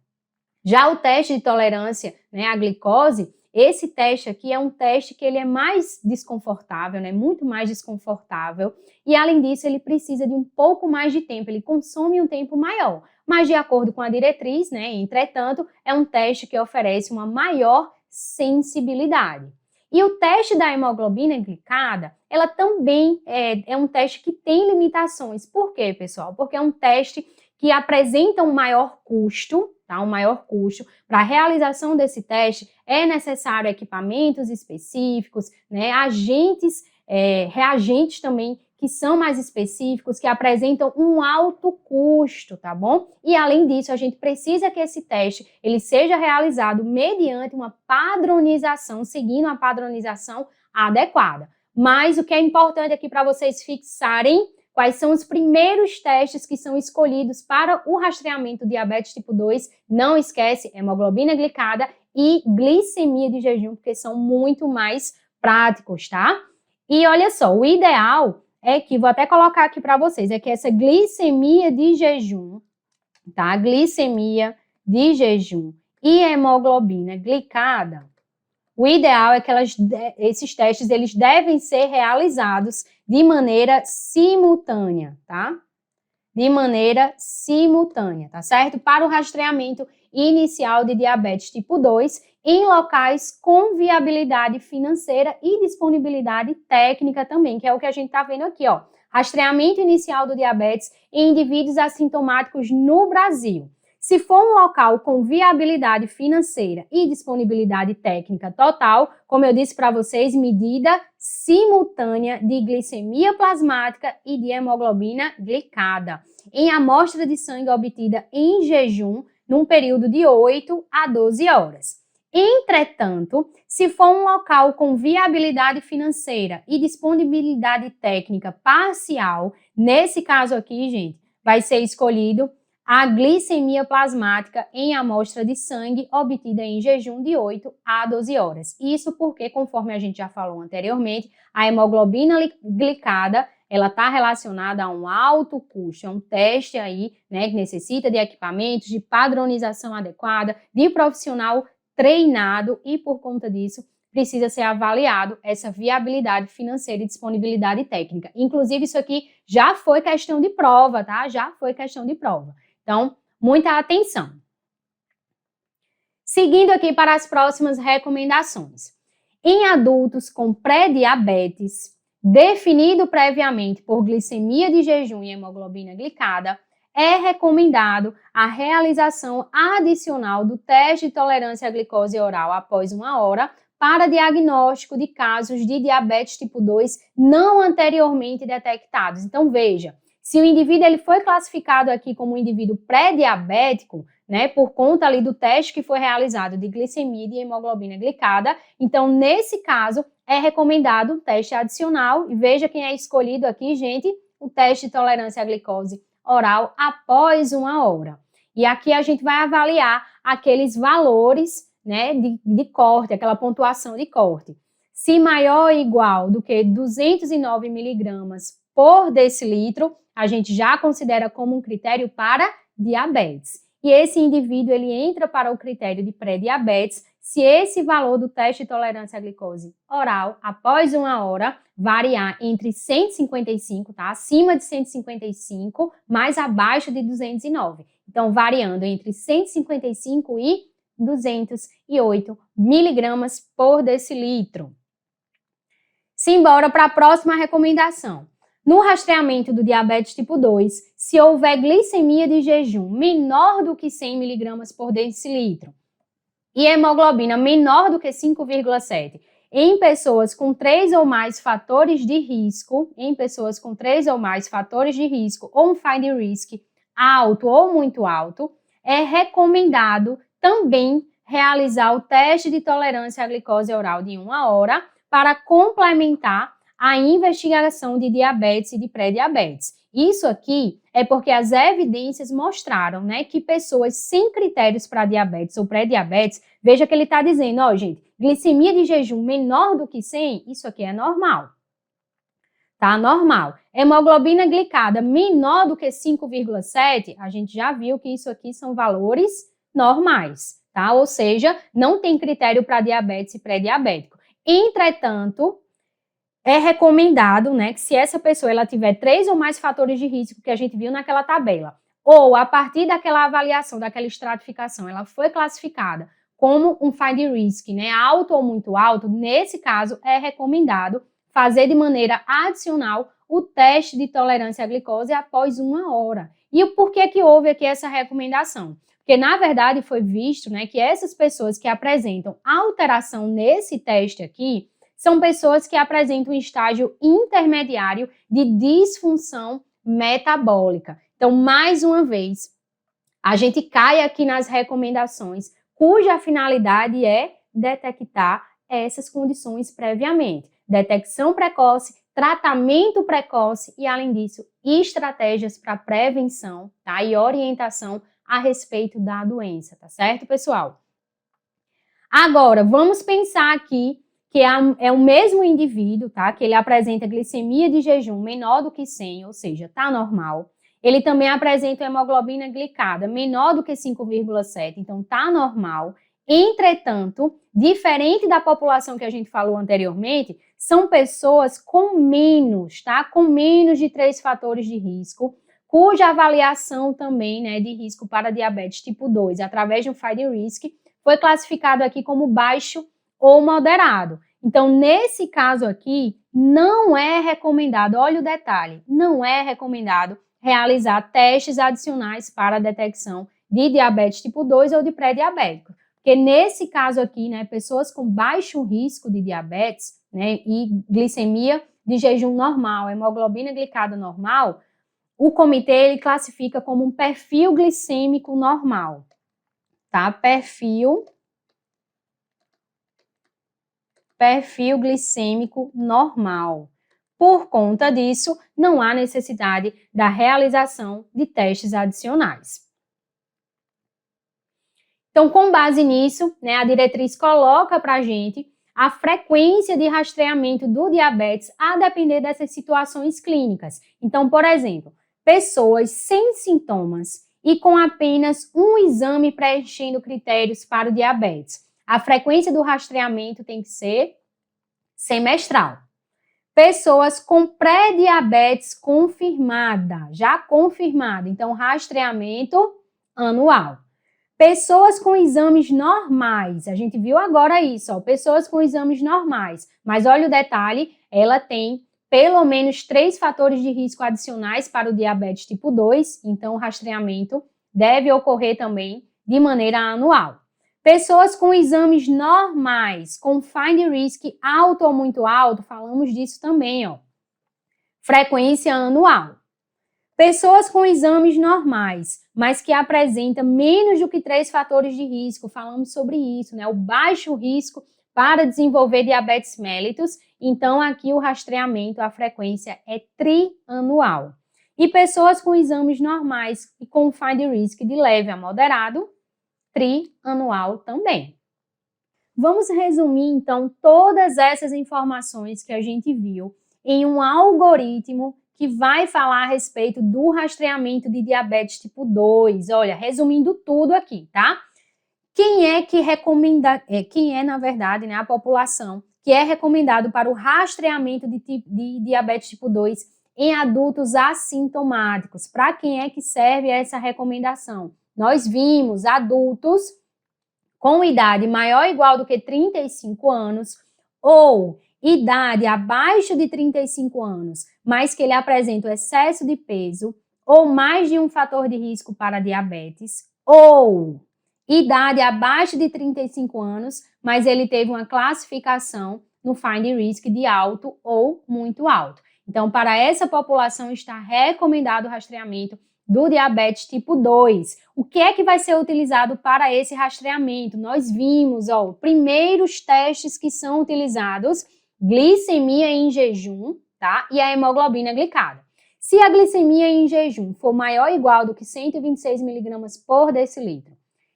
Já o teste de tolerância, né, à glicose, esse teste aqui é um teste que ele é mais desconfortável, né, muito mais desconfortável, e além disso ele precisa de um pouco mais de tempo, ele consome um tempo maior, mas de acordo com a diretriz, né, entretanto, é um teste que oferece uma maior sensibilidade. E o teste da hemoglobina glicada, ela também é um teste que tem limitações. Por quê, pessoal? Porque é um teste que apresenta um maior custo, tá? Um maior custo. Para a realização desse teste, é necessário equipamentos específicos, né? Reagentes também que são mais específicos, que apresentam um alto custo, tá bom? E além disso, a gente precisa que esse teste ele seja realizado mediante uma padronização, seguindo a padronização adequada. Mas o que é importante aqui para vocês fixarem quais são os primeiros testes que são escolhidos para o rastreamento do diabetes tipo 2. Não esquece, hemoglobina glicada e glicemia de jejum, porque são muito mais práticos, tá? E olha só, o ideal é que, vou até colocar aqui para vocês, é que essa glicemia de jejum, tá? Glicemia de jejum e hemoglobina glicada, o ideal é que esses testes eles devem ser realizados de maneira simultânea, tá? De maneira simultânea, tá certo? Para o rastreamento inicial de diabetes tipo 2 em locais com viabilidade financeira e disponibilidade técnica também, que é o que a gente tá vendo aqui, ó. Rastreamento inicial do diabetes em indivíduos assintomáticos no Brasil. Se for um local com viabilidade financeira e disponibilidade técnica total, como eu disse para vocês, medida simultânea de glicemia plasmática e de hemoglobina glicada, em amostra de sangue obtida em jejum, num período de 8 a 12 horas. Entretanto, se for um local com viabilidade financeira e disponibilidade técnica parcial, nesse caso aqui, gente, vai ser escolhido a glicemia plasmática em amostra de sangue obtida em jejum de 8 a 12 horas. Isso porque, conforme a gente já falou anteriormente, a hemoglobina glicada ela está relacionada a um alto custo, é um teste aí, né, que necessita de equipamentos, de padronização adequada, de profissional treinado e, por conta disso, precisa ser avaliado essa viabilidade financeira e disponibilidade técnica. Inclusive, isso aqui já foi questão de prova, tá? Já foi questão de prova. Então, muita atenção. Seguindo aqui para as próximas recomendações. Em adultos com pré-diabetes, definido previamente por glicemia de jejum e hemoglobina glicada, é recomendado a realização adicional do teste de tolerância à glicose oral após 1 hora para diagnóstico de casos de diabetes tipo 2 não anteriormente detectados. Então, veja, se o indivíduo ele foi classificado aqui como um indivíduo pré-diabético, né, por conta ali do teste que foi realizado de glicemia e de hemoglobina glicada, então, nesse caso, é recomendado um teste adicional. E veja quem é escolhido aqui, gente, o teste de tolerância à glicose oral após 1 hora. E aqui a gente vai avaliar aqueles valores, né, de corte, aquela pontuação de corte. Se maior ou igual do que 209 miligramas por decilitro, a gente já considera como um critério para diabetes. E esse indivíduo, ele entra para o critério de pré-diabetes se esse valor do teste de tolerância à glicose oral, após 1 hora, variar entre 155, tá? Acima de 155, mais abaixo de 209. Então, variando entre 155 e 208 miligramas por decilitro. Simbora para a próxima recomendação. No rastreamento do diabetes tipo 2, se houver glicemia de jejum menor do que 100 miligramas por decilitro e hemoglobina menor do que 5,7 em pessoas com 3 ou mais fatores de risco, ou um find risk alto ou muito alto, é recomendado também realizar o teste de tolerância à glicose oral de 1 hora para complementar a investigação de diabetes e de pré-diabetes. Isso aqui é porque as evidências mostraram, né, que pessoas sem critérios para diabetes ou pré-diabetes, veja que ele está dizendo, ó, gente, glicemia de jejum menor do que 100, isso aqui é normal. Tá normal. Hemoglobina glicada menor do que 5,7, a gente já viu que isso aqui são valores normais, tá? Ou seja, não tem critério para diabetes e pré-diabético. Entretanto, é recomendado, né, que se essa pessoa ela tiver 3 ou mais fatores de risco que a gente viu naquela tabela, ou a partir daquela avaliação, daquela estratificação, ela foi classificada como um find risk, né, alto ou muito alto, nesse caso é recomendado fazer de maneira adicional o teste de tolerância à glicose após 1 hora. E por que houve aqui essa recomendação? Porque, na verdade, foi visto, né, que essas pessoas que apresentam alteração nesse teste aqui são pessoas que apresentam um estágio intermediário de disfunção metabólica. Então, mais uma vez, a gente cai aqui nas recomendações, cuja finalidade é detectar essas condições previamente. Detecção precoce, tratamento precoce e, além disso, estratégias para prevenção, tá? E orientação a respeito da doença, tá certo, pessoal? Agora, vamos pensar aqui que é o mesmo indivíduo, tá? Que ele apresenta glicemia de jejum menor do que 100, ou seja, tá normal. Ele também apresenta hemoglobina glicada menor do que 5,7, então tá normal. Entretanto, diferente da população que a gente falou anteriormente, são pessoas com menos, tá? Com menos de 3 fatores de risco, cuja avaliação também, né, de risco para diabetes tipo 2, através de um find risk, foi classificado aqui como baixo ou moderado. Então, nesse caso aqui, não é recomendado, olha o detalhe, não é recomendado realizar testes adicionais para a detecção de diabetes tipo 2 ou de pré-diabético. Porque nesse caso aqui, né, pessoas com baixo risco de diabetes, né, e glicemia de jejum normal, hemoglobina glicada normal, o comitê ele classifica como um perfil glicêmico normal, tá? Perfil glicêmico normal. Por conta disso, não há necessidade da realização de testes adicionais. Então, com base nisso, né, a diretriz coloca para a gente a frequência de rastreamento do diabetes a depender dessas situações clínicas. Então, por exemplo, pessoas sem sintomas e com apenas um exame preenchendo critérios para o diabetes. A frequência do rastreamento tem que ser semestral. Pessoas com pré-diabetes confirmada, já confirmada, então rastreamento anual. Pessoas com exames normais, a gente viu agora isso, ó, pessoas com exames normais, mas olha o detalhe, ela tem pelo menos 3 fatores de risco adicionais para o diabetes tipo 2, então o rastreamento deve ocorrer também de maneira anual. Pessoas com exames normais, com find risk alto ou muito alto, falamos disso também, ó. Frequência anual. Pessoas com exames normais, mas que apresentam menos do que 3 fatores de risco, falamos sobre isso, né? O baixo risco para desenvolver diabetes mellitus, então aqui o rastreamento, a frequência é trianual. E pessoas com exames normais e com find risk de leve a moderado, trianual também. Vamos resumir, então, todas essas informações que a gente viu em um algoritmo que vai falar a respeito do rastreamento de diabetes tipo 2. Olha, resumindo tudo aqui, tá? Quem é que recomenda, na verdade, né, a população que é recomendado para o rastreamento de diabetes tipo 2 em adultos assintomáticos? Para quem é que serve essa recomendação? Nós vimos adultos com idade maior ou igual do que 35 anos ou idade abaixo de 35 anos, mas que ele apresenta o excesso de peso ou mais de um fator de risco para diabetes, ou idade abaixo de 35 anos, mas ele teve uma classificação no Find Risk de alto ou muito alto. Então, para essa população está recomendado o rastreamento do diabetes tipo 2. O que é que vai ser utilizado para esse rastreamento? Nós vimos, ó, primeiros testes que são utilizados, glicemia em jejum, tá? E a hemoglobina glicada. Se a glicemia em jejum for maior ou igual do que 126 mg por decilitro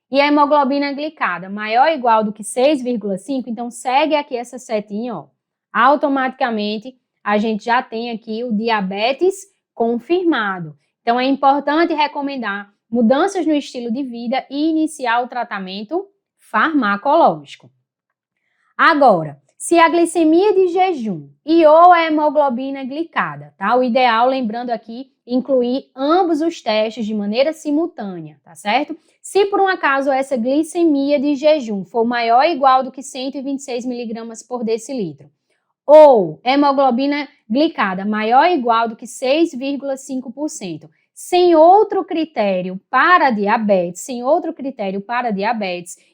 e a hemoglobina glicada maior ou igual do que 6,5, então segue aqui essa setinha, ó. Automaticamente a gente já tem aqui o diabetes confirmado. Então, é importante recomendar mudanças no estilo de vida e iniciar o tratamento farmacológico. Agora, se a glicemia de jejum e ou a hemoglobina glicada, tá? O ideal, lembrando aqui, incluir ambos os testes de maneira simultânea, tá certo? Se por um acaso essa glicemia de jejum for maior ou igual do que 126 mg por decilitro, ou hemoglobina glicada maior ou igual do que 6,5%, sem outro critério para diabetes,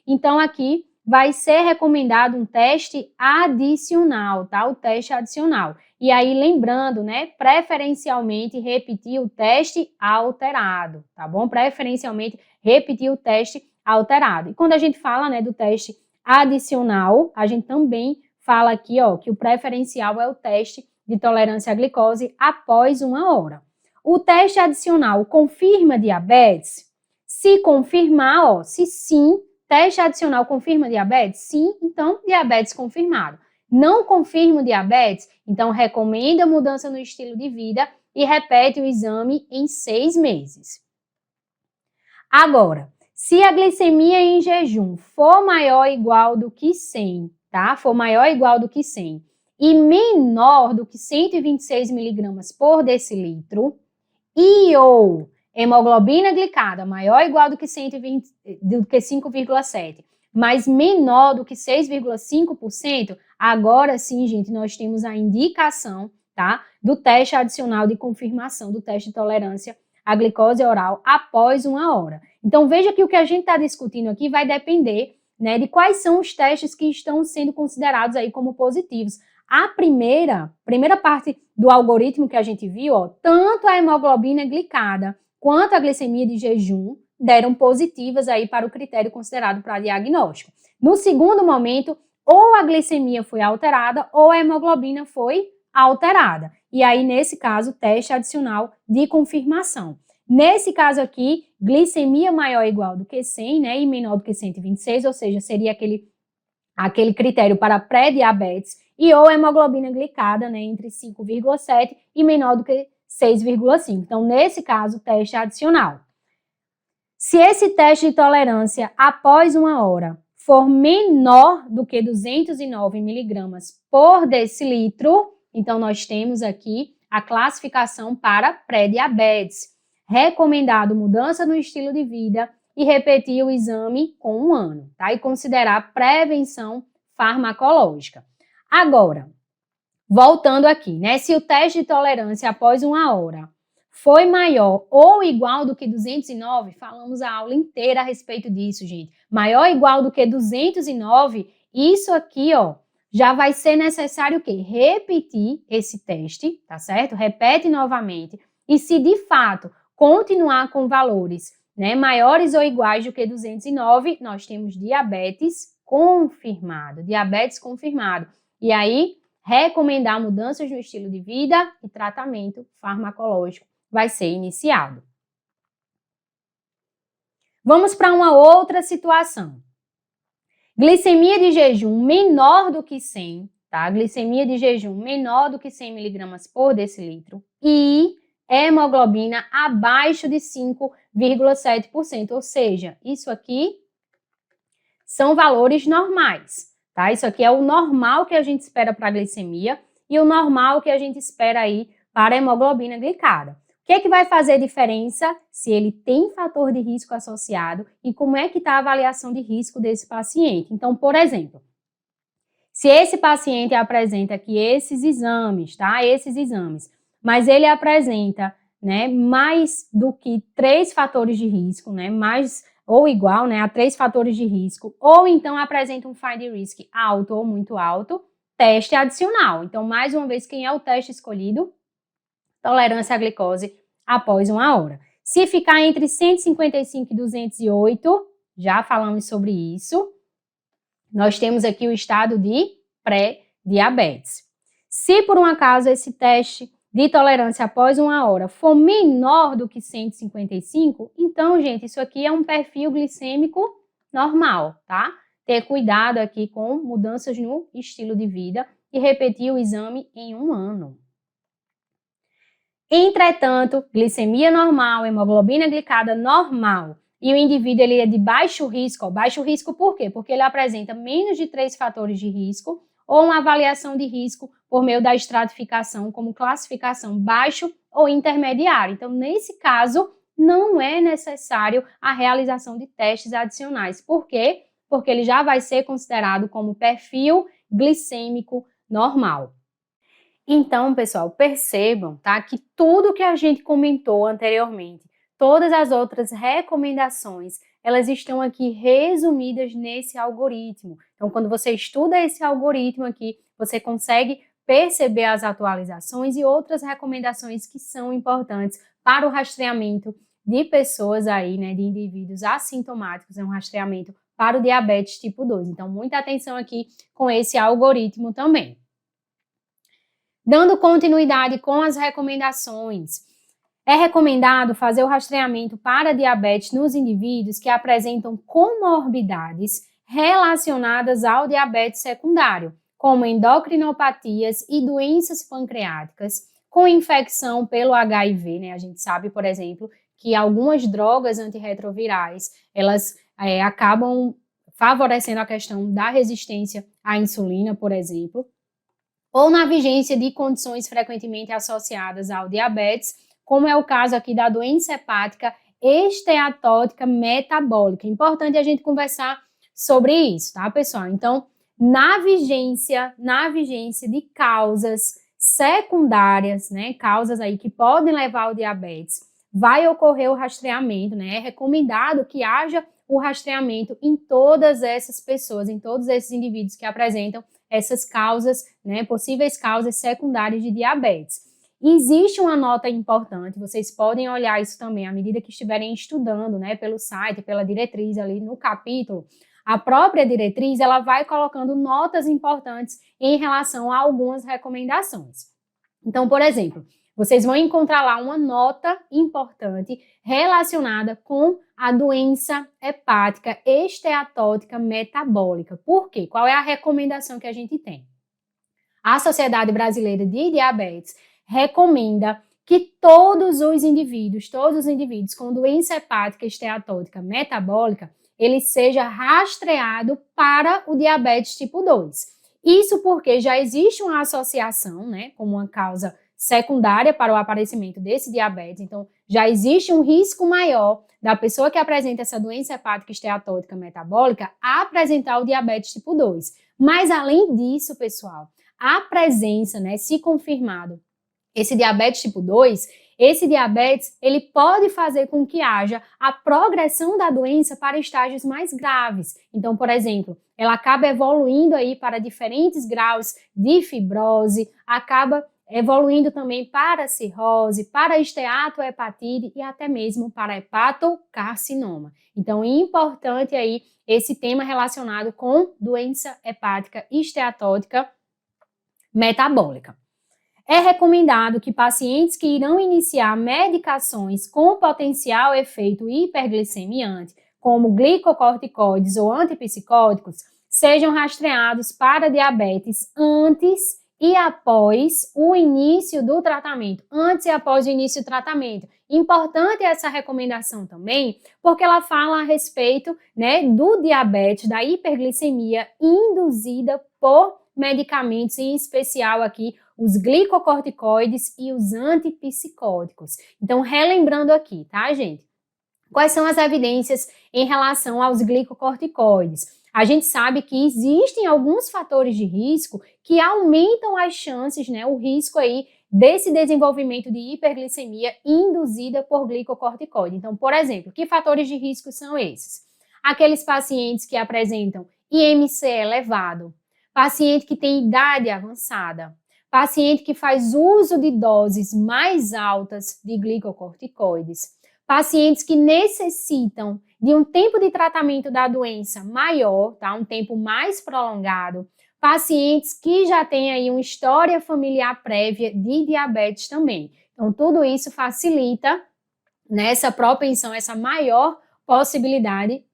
então aqui vai ser recomendado um teste adicional, tá? O teste adicional. E aí, lembrando, né, preferencialmente repetir o teste alterado, tá bom? Preferencialmente repetir o teste alterado. E quando a gente fala, né, do teste adicional, a gente também fala aqui, ó, que o preferencial é o teste de tolerância à glicose após 1 hora. O teste adicional confirma diabetes? Se confirmar, ó, se sim, teste adicional confirma diabetes? Sim, então diabetes confirmado. Não confirma o diabetes? Então recomenda mudança no estilo de vida e repete o exame em 6 meses. Agora, se a glicemia em jejum for maior ou igual do que 100, tá? For maior ou igual do que 100 e menor do que 126 mg por decilitro e ou hemoglobina glicada maior ou igual do que 5,7, mas menor do que 6,5%, agora sim, gente, nós temos a indicação, tá? Do teste adicional de confirmação do teste de tolerância à glicose oral após 1 hora. Então, veja que o que a gente está discutindo aqui vai depender, né, de quais são os testes que estão sendo considerados aí como positivos. A primeira parte do algoritmo que a gente viu, ó, tanto a hemoglobina glicada quanto a glicemia de jejum deram positivas aí para o critério considerado para diagnóstico. No segundo momento, ou a glicemia foi alterada ou a hemoglobina foi alterada. E aí, nesse caso, teste adicional de confirmação. Nesse caso aqui, glicemia maior ou igual do que 100, né, e menor do que 126, ou seja, seria aquele critério para pré-diabetes, e ou hemoglobina glicada, né, entre 5,7 e menor do que 6,5. Então, nesse caso, teste adicional. Se esse teste de tolerância após 1 hora for menor do que 209 miligramas por decilitro, então nós temos aqui a classificação para pré-diabetes. Recomendado mudança no estilo de vida e repetir o exame com 1 ano, tá? E considerar prevenção farmacológica. Agora, voltando aqui, né? Se o teste de tolerância após 1 hora foi maior ou igual do que 209, falamos a aula inteira a respeito disso, gente. Maior ou igual do que 209, isso aqui, ó, já vai ser necessário o quê? Repetir esse teste, tá certo? Repete novamente. E se de fato continuar com valores, né, maiores ou iguais do que 209, nós temos diabetes confirmado. Diabetes confirmado. E aí, recomendar mudanças no estilo de vida e tratamento farmacológico vai ser iniciado. Vamos para uma outra situação. Glicemia de jejum menor do que 100, tá? Glicemia de jejum menor do que 100 miligramas por decilitro e hemoglobina abaixo de 5,7%, ou seja, isso aqui são valores normais, tá? Isso aqui é o normal que a gente espera para a glicemia e o normal que a gente espera aí para a hemoglobina glicada. O que é que vai fazer diferença se ele tem fator de risco associado e como é que está a avaliação de risco desse paciente? Então, por exemplo, se esse paciente apresenta aqui esses exames, tá? Esses exames, mas ele apresenta, né, mais do que 3 fatores de risco, né, mais ou igual, né, a 3 fatores de risco, ou então apresenta um find risk alto ou muito alto, teste adicional. Então, mais uma vez, quem é o teste escolhido? Tolerância à glicose após 1 hora. Se ficar entre 155 e 208, já falamos sobre isso, nós temos aqui o estado de pré-diabetes. Se por um acaso esse teste de tolerância após 1 hora for menor do que 155, então, gente, isso aqui é um perfil glicêmico normal, tá? Ter cuidado aqui com mudanças no estilo de vida e repetir o exame em 1 ano. Entretanto, glicemia normal, hemoglobina glicada normal e o indivíduo ele é de baixo risco. Baixo risco por quê? Porque ele apresenta menos de 3 fatores de risco ou uma avaliação de risco por meio da estratificação como classificação baixo ou intermediário. Então, nesse caso, não é necessário a realização de testes adicionais. Por quê? Porque ele já vai ser considerado como perfil glicêmico normal. Então, pessoal, percebam, tá, que tudo que a gente comentou anteriormente, todas as outras recomendações, elas estão aqui resumidas nesse algoritmo. Então, quando você estuda esse algoritmo aqui, você consegue perceber as atualizações e outras recomendações que são importantes para o rastreamento de pessoas aí, né, de indivíduos assintomáticos, é um rastreamento para o diabetes tipo 2. Então, muita atenção aqui com esse algoritmo também. Dando continuidade com as recomendações, é recomendado fazer o rastreamento para diabetes nos indivíduos que apresentam comorbidades relacionadas ao diabetes secundário, como endocrinopatias e doenças pancreáticas, com infecção pelo HIV, né? A gente sabe, por exemplo, que algumas drogas antirretrovirais, elas acabam favorecendo a questão da resistência à insulina, por exemplo, ou na vigência de condições frequentemente associadas ao diabetes, como é o caso aqui da doença hepática esteatótica metabólica. Importante a gente conversar sobre isso, tá, pessoal? Então, na vigência de causas secundárias, né, causas aí que podem levar ao diabetes, vai ocorrer o rastreamento, né? É recomendado que haja o rastreamento em todas essas pessoas, em todos esses indivíduos que apresentam essas causas, né, possíveis causas secundárias de diabetes. Existe uma nota importante, vocês podem olhar isso também à medida que estiverem estudando, né, pelo site, pela diretriz ali no capítulo. A própria diretriz, ela vai colocando notas importantes em relação a algumas recomendações. Então, por exemplo, vocês vão encontrar lá uma nota importante relacionada com a doença hepática esteatótica metabólica. Por quê? Qual é a recomendação que a gente tem? A Sociedade Brasileira de Diabetes recomenda que todos os indivíduos com doença hepática esteatótica metabólica, ele seja rastreado para o diabetes tipo 2. Isso porque já existe uma associação, né, como uma causa secundária para o aparecimento desse diabetes, então já existe um risco maior da pessoa que apresenta essa doença hepática esteatótica metabólica a apresentar o diabetes tipo 2. Mas além disso, pessoal, a presença, né, se confirmado, esse diabetes tipo 2, esse diabetes, ele pode fazer com que haja a progressão da doença para estágios mais graves. Então, por exemplo, ela acaba evoluindo aí para diferentes graus de fibrose, acaba evoluindo também para cirrose, para esteatohepatite e até mesmo para hepatocarcinoma. Então, é importante aí esse tema relacionado com doença hepática esteatótica metabólica. É recomendado que pacientes que irão iniciar medicações com potencial efeito hiperglicemiante, como glicocorticoides ou antipsicóticos, sejam rastreados para diabetes antes e após o início do tratamento. Antes e após o início do tratamento. Importante essa recomendação também, porque ela fala a respeito, né, do diabetes, da hiperglicemia induzida por medicamentos, em especial aqui os glicocorticoides e os antipsicóticos. Então, relembrando aqui, tá, gente? Quais são as evidências em relação aos glicocorticoides? A gente sabe que existem alguns fatores de risco que aumentam as chances, né, o risco aí desse desenvolvimento de hiperglicemia induzida por glicocorticoide. Então, por exemplo, que fatores de risco são esses? Aqueles pacientes que apresentam IMC elevado, paciente que tem idade avançada, paciente que faz uso de doses mais altas de glicocorticoides, pacientes que necessitam de um tempo de tratamento da doença maior, tá? Um tempo mais prolongado, pacientes que já têm aí uma história familiar prévia de diabetes também. Então, tudo isso facilita nessa propensão, essa maior possibilidade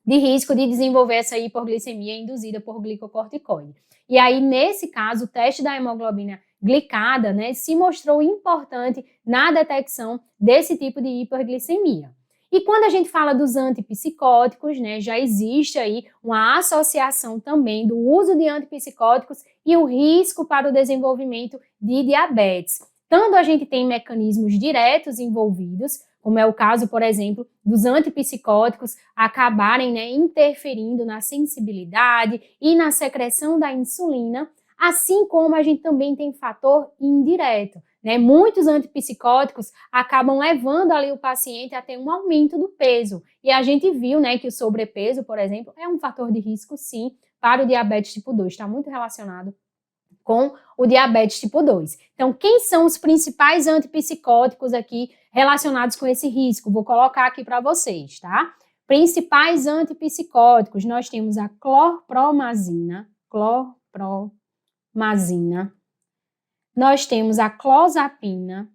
de risco de desenvolver essa hipoglicemia induzida por glicocorticoide. E aí, nesse caso, o teste da hemoglobina glicada, né, se mostrou importante na detecção desse tipo de hiperglicemia. E quando a gente fala dos antipsicóticos, né, já existe aí uma associação também do uso de antipsicóticos e o risco para o desenvolvimento de diabetes. Tanto a gente tem mecanismos diretos envolvidos, como é o caso, por exemplo, dos antipsicóticos acabarem, né, interferindo na sensibilidade e na secreção da insulina, assim como a gente também tem fator indireto, né? Muitos antipsicóticos acabam levando ali o paciente a ter um aumento do peso. E a gente viu, né, que o sobrepeso, por exemplo, é um fator de risco, sim, para o diabetes tipo 2, está muito relacionado com o diabetes tipo 2. Então, quem são os principais antipsicóticos aqui relacionados com esse risco? Vou colocar aqui para vocês, tá? Principais antipsicóticos, nós temos a clorpromazina, nós temos a clozapina,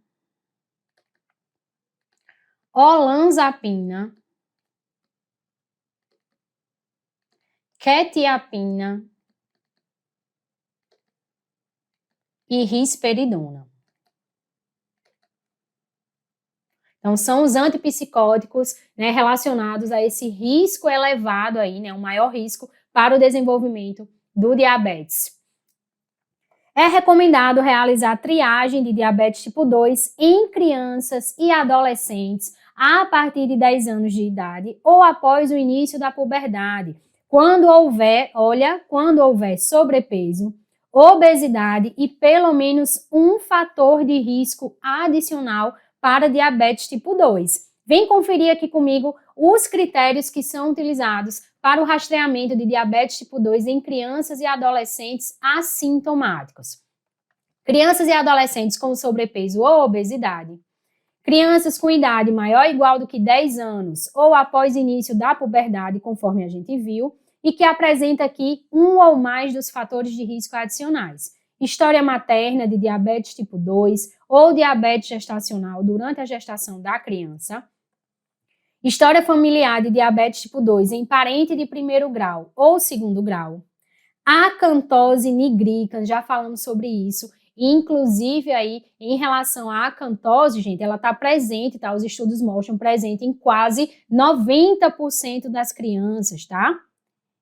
olanzapina, quetiapina e risperidona. Então, são os antipsicóticos, né, relacionados a esse risco elevado aí, né, um maior risco para o desenvolvimento do diabetes. É recomendado realizar triagem de diabetes tipo 2 em crianças e adolescentes a partir de 10 anos de idade ou após o início da puberdade, quando houver sobrepeso, obesidade e pelo menos um fator de risco adicional para diabetes tipo 2. Vem conferir aqui comigo os critérios que são utilizados para o rastreamento de diabetes tipo 2 em crianças e adolescentes assintomáticos. Crianças e adolescentes com sobrepeso ou obesidade, crianças com idade maior ou igual do que 10 anos ou após início da puberdade, conforme a gente viu, e que apresenta aqui um ou mais dos fatores de risco adicionais. história materna de diabetes tipo 2 ou diabetes gestacional durante a gestação da criança, história familiar de diabetes tipo 2 em parente de primeiro grau ou segundo grau, acantose nigricans, já falamos sobre isso, inclusive aí em relação à acantose, gente, ela está presente, tá? Os estudos mostram presente em quase 90% das crianças, tá?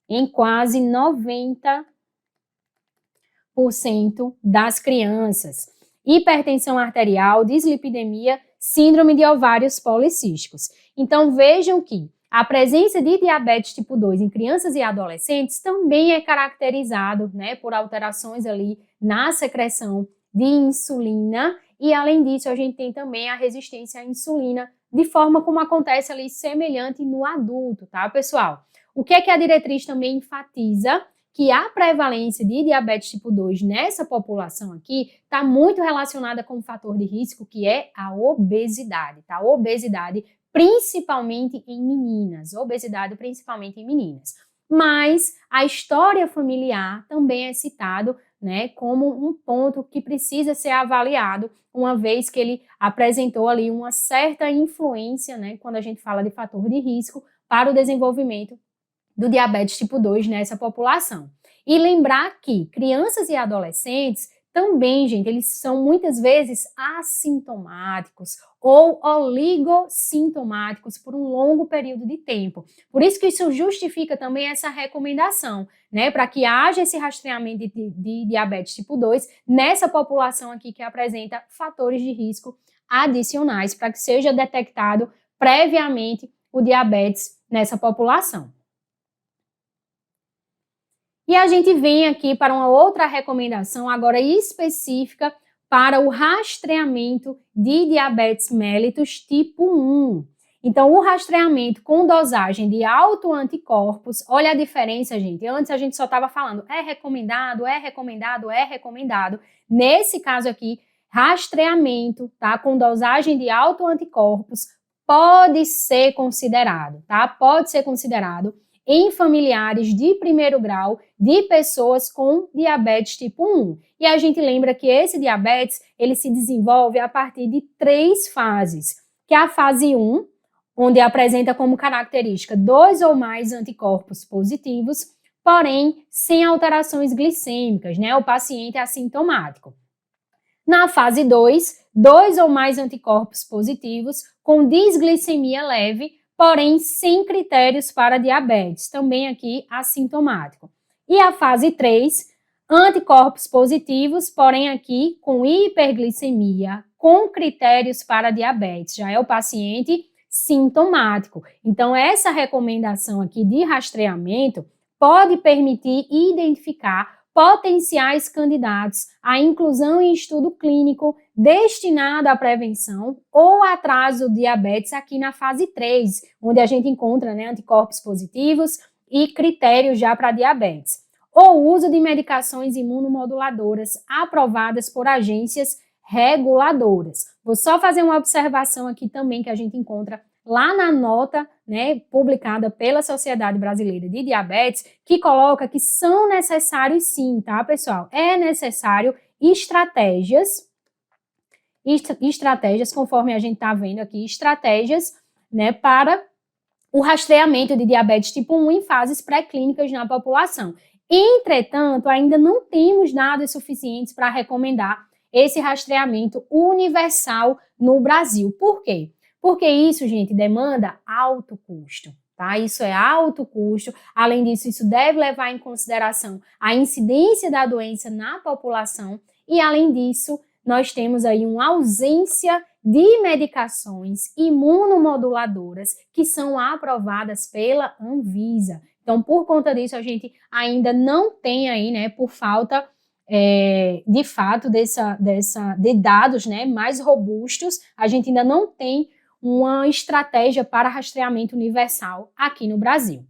Em quase 90% das crianças. Hipertensão arterial, dislipidemia, síndrome de ovários policísticos. Então vejam que a presença de diabetes tipo 2 em crianças e adolescentes também é caracterizado, né, por alterações ali na secreção de insulina e, além disso, a gente tem também a resistência à insulina de forma como acontece ali semelhante no adulto, tá, pessoal? O que é que a diretriz também enfatiza? Que a prevalência de diabetes tipo 2 nessa população aqui está muito relacionada com o fator de risco, que é a obesidade, tá? Obesidade principalmente em meninas, obesidade principalmente em meninas. Mas a história familiar também é citado, né, como um ponto que precisa ser avaliado, uma vez que ele apresentou ali uma certa influência, né, quando a gente fala de fator de risco para o desenvolvimento do diabetes tipo 2 nessa população. E lembrar que crianças e adolescentes também, gente, eles são muitas vezes assintomáticos ou oligossintomáticos por um longo período de tempo. Por isso que isso justifica também essa recomendação, né, para que haja esse rastreamento de diabetes tipo 2 nessa população aqui que apresenta fatores de risco adicionais, para que seja detectado previamente o diabetes nessa população. E a gente vem aqui para uma outra recomendação, agora específica para o rastreamento de diabetes mellitus tipo 1. Então, o rastreamento com dosagem de autoanticorpos, olha a diferença, gente. Antes a gente só estava falando, é recomendado, é recomendado, é recomendado. Nesse caso aqui, rastreamento, tá? Com dosagem de autoanticorpos pode ser considerado, tá? Pode ser considerado em familiares de primeiro grau de pessoas com diabetes tipo 1. E a gente lembra que esse diabetes, ele se desenvolve a partir de 3 fases, que é a fase 1, onde apresenta como característica 2 ou mais anticorpos positivos, porém sem alterações glicêmicas, né? O paciente é assintomático. Na fase 2, 2 ou mais anticorpos positivos com disglicemia leve, porém sem critérios para diabetes, também aqui assintomático. E a fase 3, anticorpos positivos, porém aqui com hiperglicemia, com critérios para diabetes, já é o paciente sintomático. Então, essa recomendação aqui de rastreamento pode permitir identificar potenciais candidatos à inclusão em estudo clínico destinado à prevenção ou atraso do diabetes aqui na fase 3, onde a gente encontra, né, anticorpos positivos e critérios já para diabetes. Ou uso de medicações imunomoduladoras aprovadas por agências reguladoras. Vou só fazer uma observação aqui também que a gente encontra lá na nota, né, publicada pela Sociedade Brasileira de Diabetes, que coloca que são necessários sim, tá, pessoal? É necessário estratégias, conforme a gente está vendo aqui, estratégias, né, para o rastreamento de diabetes tipo 1 em fases pré-clínicas na população. Entretanto, ainda não temos dados suficientes para recomendar esse rastreamento universal no Brasil. Por quê? Porque isso, gente, demanda alto custo, tá? Isso é alto custo. Além disso, isso deve levar em consideração a incidência da doença na população e, além disso, nós temos aí uma ausência de medicações imunomoduladoras que são aprovadas pela Anvisa. Então, por conta disso, a gente ainda não tem aí, né, por falta de fato de dados, né, mais robustos, a gente ainda não tem uma estratégia para rastreamento universal aqui no Brasil.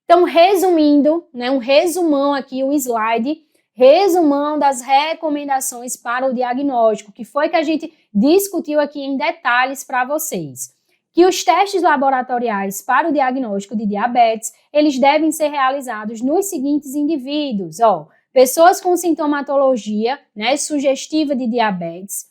Então, resumindo, né, um resumão aqui, um slide, resumão das recomendações para o diagnóstico, que foi que a gente discutiu aqui em detalhes para vocês. Que os testes laboratoriais para o diagnóstico de diabetes, eles devem ser realizados nos seguintes indivíduos, pessoas com sintomatologia, né, sugestiva de diabetes,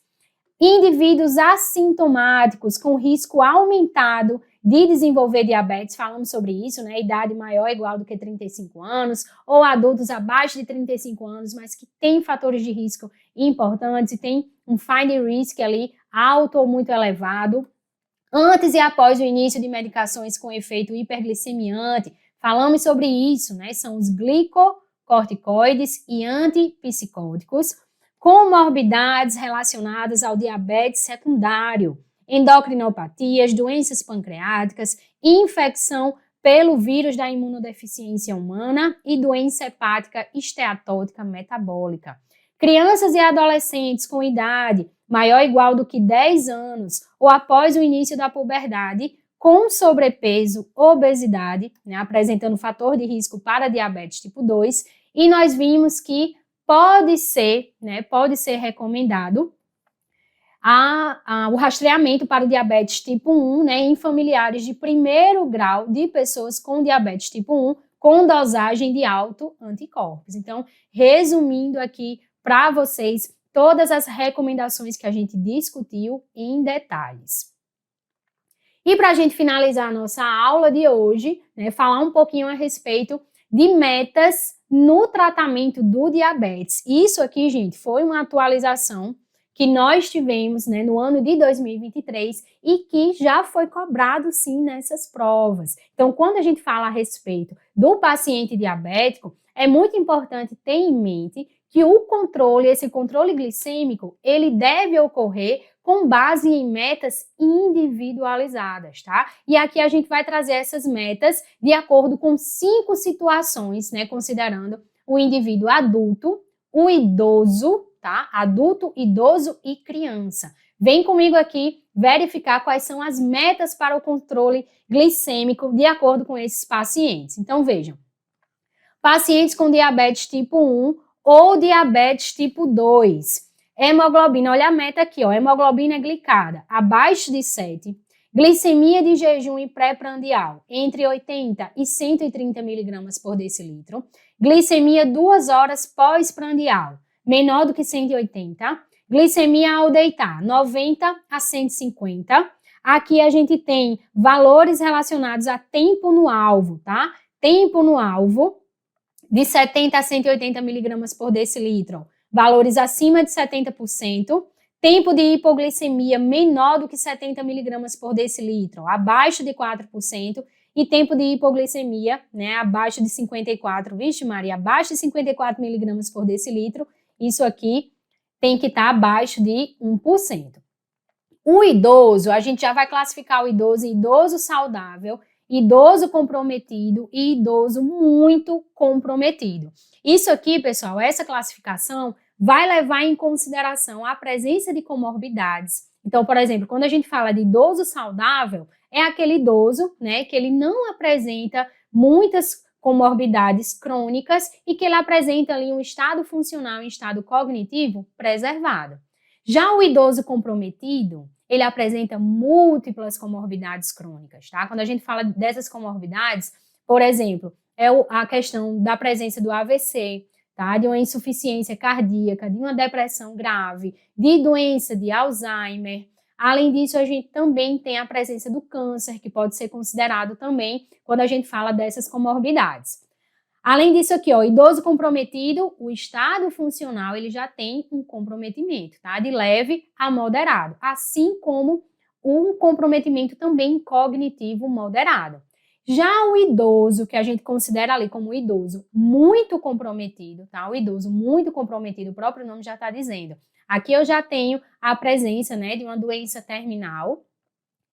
indivíduos assintomáticos com risco aumentado de desenvolver diabetes, falamos sobre isso, né, idade maior ou igual do que 35 anos, ou adultos abaixo de 35 anos, mas que têm fatores de risco importantes e tem um finding risk ali alto ou muito elevado. Antes e após o início de medicações com efeito hiperglicemiante, falamos sobre isso, né, são os glicocorticoides e antipsicóticos, comorbidades relacionadas ao diabetes secundário, endocrinopatias, doenças pancreáticas, infecção pelo vírus da imunodeficiência humana e doença hepática esteatótica metabólica. Crianças e adolescentes com idade maior ou igual do que 10 anos ou após o início da puberdade, com sobrepeso, obesidade, né, apresentando fator de risco para diabetes tipo 2, e nós vimos que pode ser recomendado o rastreamento para o diabetes tipo 1, né, em familiares de primeiro grau de pessoas com diabetes tipo 1, com dosagem de alto anticorpos. Então, resumindo aqui para vocês todas as recomendações que a gente discutiu em detalhes. E para a gente finalizar a nossa aula de hoje, né, falar um pouquinho a respeito de metas no tratamento do diabetes. Isso aqui, gente, foi uma atualização que nós tivemos, né, no ano de 2023 e que já foi cobrado, sim, nessas provas. Então, quando a gente fala a respeito do paciente diabético, é muito importante ter em mente que o controle, esse controle glicêmico, ele deve ocorrer com base em metas individualizadas, tá? E aqui a gente vai trazer essas metas de acordo com 5 situações, né? Considerando o indivíduo adulto, o idoso, tá? Adulto, idoso e criança. Vem comigo aqui verificar quais são as metas para o controle glicêmico de acordo com esses pacientes. Então, vejam. Pacientes com diabetes tipo 1 ou diabetes tipo 2. Hemoglobina, olha a meta aqui, ó, hemoglobina glicada, abaixo de 7. Glicemia de jejum e pré-prandial, entre 80 e 130 mg por decilitro. Glicemia 2 horas pós-prandial, menor do que 180. Glicemia ao deitar, 90 a 150. Aqui a gente tem valores relacionados a tempo no alvo, tá? Tempo no alvo, de 70 a 180 mg por decilitro, valores acima de 70%, tempo de hipoglicemia menor do que 70 mg por decilitro, abaixo de 4%, e tempo de hipoglicemia, né, abaixo de 54, vixe Maria, abaixo de 54 mg por decilitro, isso aqui tem que estar abaixo de 1%. O idoso, a gente já vai classificar o idoso em idoso saudável, idoso comprometido e idoso muito comprometido. Isso aqui, pessoal, essa classificação vai levar em consideração a presença de comorbidades. Então, por exemplo, quando a gente fala de idoso saudável, é aquele idoso, né, que ele não apresenta muitas comorbidades crônicas e que ele apresenta ali um estado funcional e estado cognitivo preservado. Já o idoso comprometido, ele apresenta múltiplas comorbidades crônicas, tá? Quando a gente fala dessas comorbidades, por exemplo, é a questão da presença do AVC, tá? De uma insuficiência cardíaca, de uma depressão grave, de doença de Alzheimer. Além disso, a gente também tem a presença do câncer, que pode ser considerado também quando a gente fala dessas comorbidades. Além disso aqui, ó, idoso comprometido, o estado funcional, ele já tem um comprometimento, tá? De leve a moderado, assim como um comprometimento também cognitivo moderado. Já o idoso, que a gente considera ali como idoso muito comprometido, tá? O idoso muito comprometido, o próprio nome já está dizendo. Aqui eu já tenho a presença, né, de uma doença terminal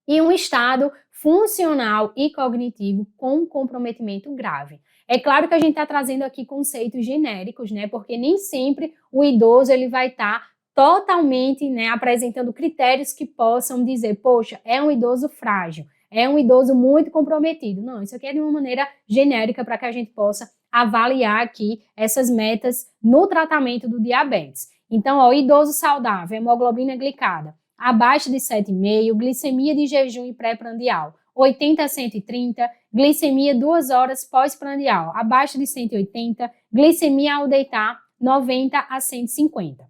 e um estado funcional e cognitivo com comprometimento grave. É claro que a gente está trazendo aqui conceitos genéricos, né? Porque nem sempre o idoso ele vai estar totalmente, né, apresentando critérios que possam dizer, poxa, é um idoso frágil, é um idoso muito comprometido. Não, isso aqui é de uma maneira genérica para que a gente possa avaliar aqui essas metas no tratamento do diabetes. Então, ó, idoso saudável, hemoglobina glicada, abaixo de 7,5, glicemia de jejum e pré-prandial, 80 a 130, glicemia 2 horas pós-prandial, abaixo de 180, glicemia ao deitar 90 a 150.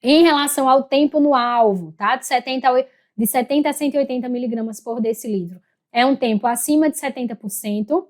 Em relação ao tempo no alvo, tá? De 70 a 180 miligramas por decilitro, é um tempo acima de 70%,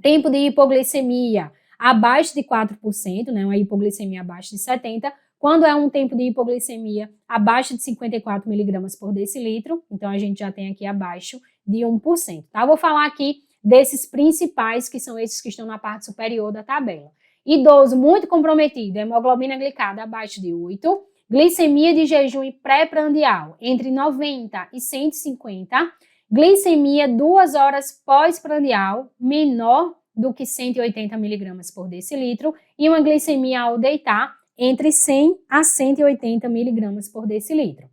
tempo de hipoglicemia abaixo de 4%, né? Uma hipoglicemia abaixo de 70%, quando é um tempo de hipoglicemia abaixo de 54 miligramas por decilitro, então a gente já tem aqui abaixo de 1%, tá? Eu vou falar aqui desses principais, que são esses que estão na parte superior da tabela. Idoso muito comprometido, hemoglobina glicada abaixo de 8, glicemia de jejum e pré-prandial entre 90 e 150, glicemia 2 horas pós-prandial menor do que 180 miligramas por decilitro e uma glicemia ao deitar entre 100 a 180 miligramas por decilitro.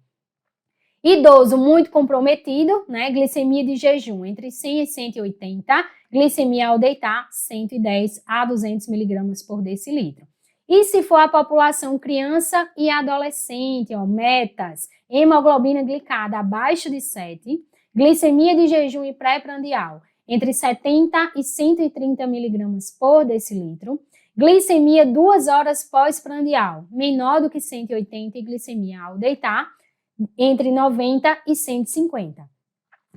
Idoso muito comprometido, né? Glicemia de jejum entre 100 e 180, glicemia ao deitar 110 a 200 miligramas por decilitro. E se for a população criança e adolescente, ó, metas, hemoglobina glicada abaixo de 7, glicemia de jejum e pré-prandial entre 70 e 130 miligramas por decilitro, glicemia 2 horas pós-prandial, menor do que 180 e glicemia ao deitar, entre 90 e 150.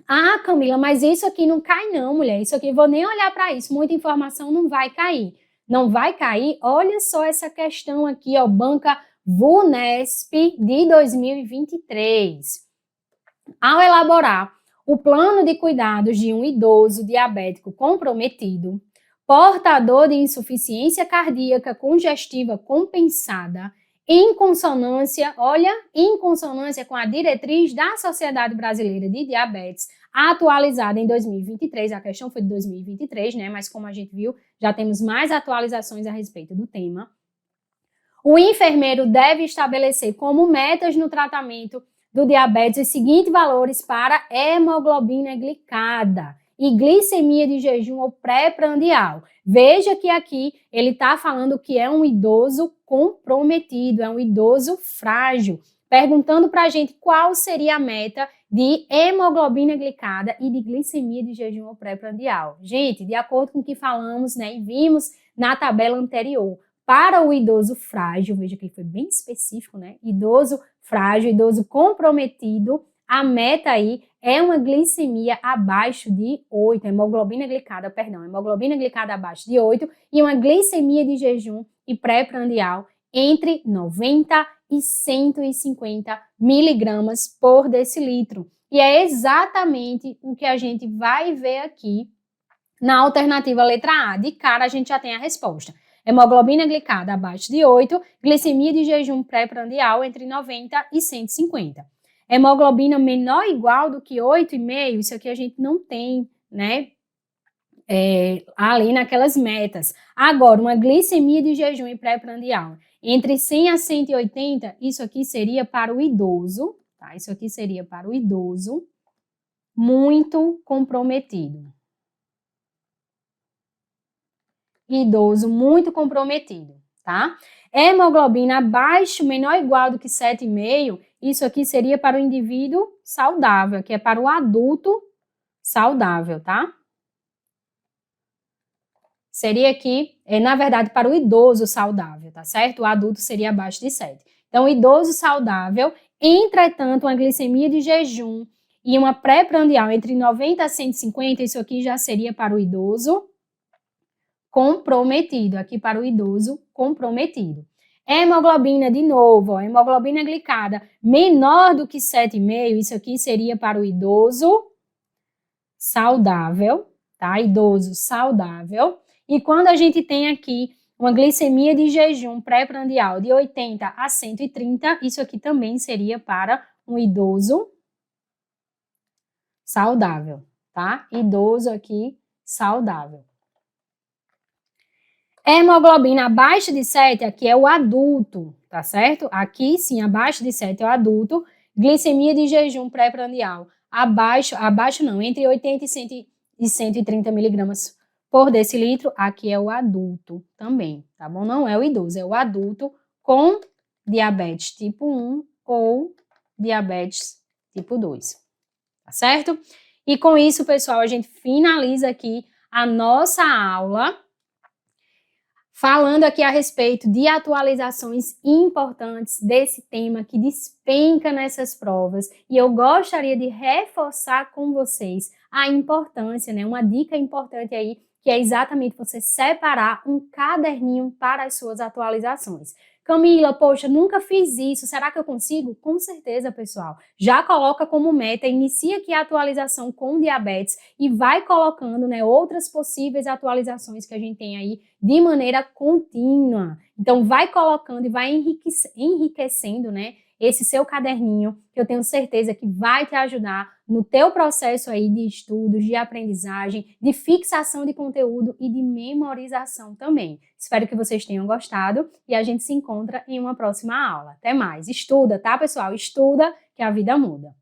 Ah, Camila, mas isso aqui não cai não, mulher, isso aqui, vou nem olhar para isso, muita informação não vai cair. Não vai cair? Olha só essa questão aqui, ó, banca VUNESP de 2023. Ao elaborar o plano de cuidados de um idoso diabético comprometido, portador de insuficiência cardíaca congestiva compensada, em consonância, olha, em consonância com a diretriz da Sociedade Brasileira de Diabetes, atualizada em 2023, a questão foi de 2023, né, mas como a gente viu, já temos mais atualizações a respeito do tema. O enfermeiro deve estabelecer como metas no tratamento do diabetes os seguintes valores para hemoglobina glicada e glicemia de jejum ou pré-prandial. Veja que aqui ele está falando que é um idoso comprometido, é um idoso frágil, perguntando para a gente qual seria a meta de hemoglobina glicada e de glicemia de jejum ou pré-prandial. Gente, de acordo com o que falamos, né, e vimos na tabela anterior, para o idoso frágil, veja que ele foi bem específico, né, idoso frágil, idoso comprometido, a meta aí é uma glicemia abaixo de 8, hemoglobina glicada abaixo de 8 e uma glicemia de jejum e pré-prandial entre 90 e 150 miligramas por decilitro. E é exatamente o que a gente vai ver aqui na alternativa letra A. De cara a gente já tem a resposta. Hemoglobina glicada abaixo de 8, glicemia de jejum pré-prandial entre 90 e 150. Hemoglobina menor ou igual do que 8,5, isso aqui a gente não tem, né, ali naquelas metas. Agora, uma glicemia de jejum e pré-prandial entre 100 a 180, isso aqui seria para o idoso, tá? Isso aqui seria para o idoso muito comprometido. Idoso muito comprometido, tá? Hemoglobina abaixo, menor ou igual do que 7,5, isso aqui seria para o indivíduo saudável, que é para o adulto saudável, tá? Seria aqui, na verdade, para o idoso saudável, tá certo? O adulto seria abaixo de 7. Então, idoso saudável, entretanto, uma glicemia de jejum e uma pré-prandial entre 90 a 150, isso aqui já seria para o idoso comprometido, aqui para o idoso comprometido. Hemoglobina, de novo, ó, hemoglobina glicada menor do que 7,5, isso aqui seria para o idoso saudável, tá? Idoso saudável. E quando a gente tem aqui uma glicemia de jejum pré-prandial de 80 a 130, isso aqui também seria para um idoso saudável, tá? Idoso aqui saudável. Hemoglobina abaixo de 7, aqui é o adulto, tá certo? Aqui, sim, abaixo de 7 é o adulto. Glicemia de jejum pré-prandial, abaixo não, entre 80 e 130 miligramas por decilitro, aqui é o adulto também, tá bom? Não é o idoso, é o adulto com diabetes tipo 1 ou diabetes tipo 2, tá certo? E com isso, pessoal, a gente finaliza aqui a nossa aula, falando aqui a respeito de atualizações importantes desse tema que despenca nessas provas. E eu gostaria de reforçar com vocês a importância, né? Uma dica importante aí, que é exatamente você separar um caderninho para as suas atualizações. Camila, poxa, nunca fiz isso, será que eu consigo? Com certeza, pessoal. Já coloca como meta, inicia aqui a atualização com diabetes e vai colocando, né, outras possíveis atualizações que a gente tem aí de maneira contínua. Então, vai colocando e vai enriquecendo, né, esse seu caderninho, que eu tenho certeza que vai te ajudar no teu processo aí de estudos, de aprendizagem, de fixação de conteúdo e de memorização também. Espero que vocês tenham gostado e a gente se encontra em uma próxima aula. Até mais. Estuda, tá, pessoal? Estuda que a vida muda.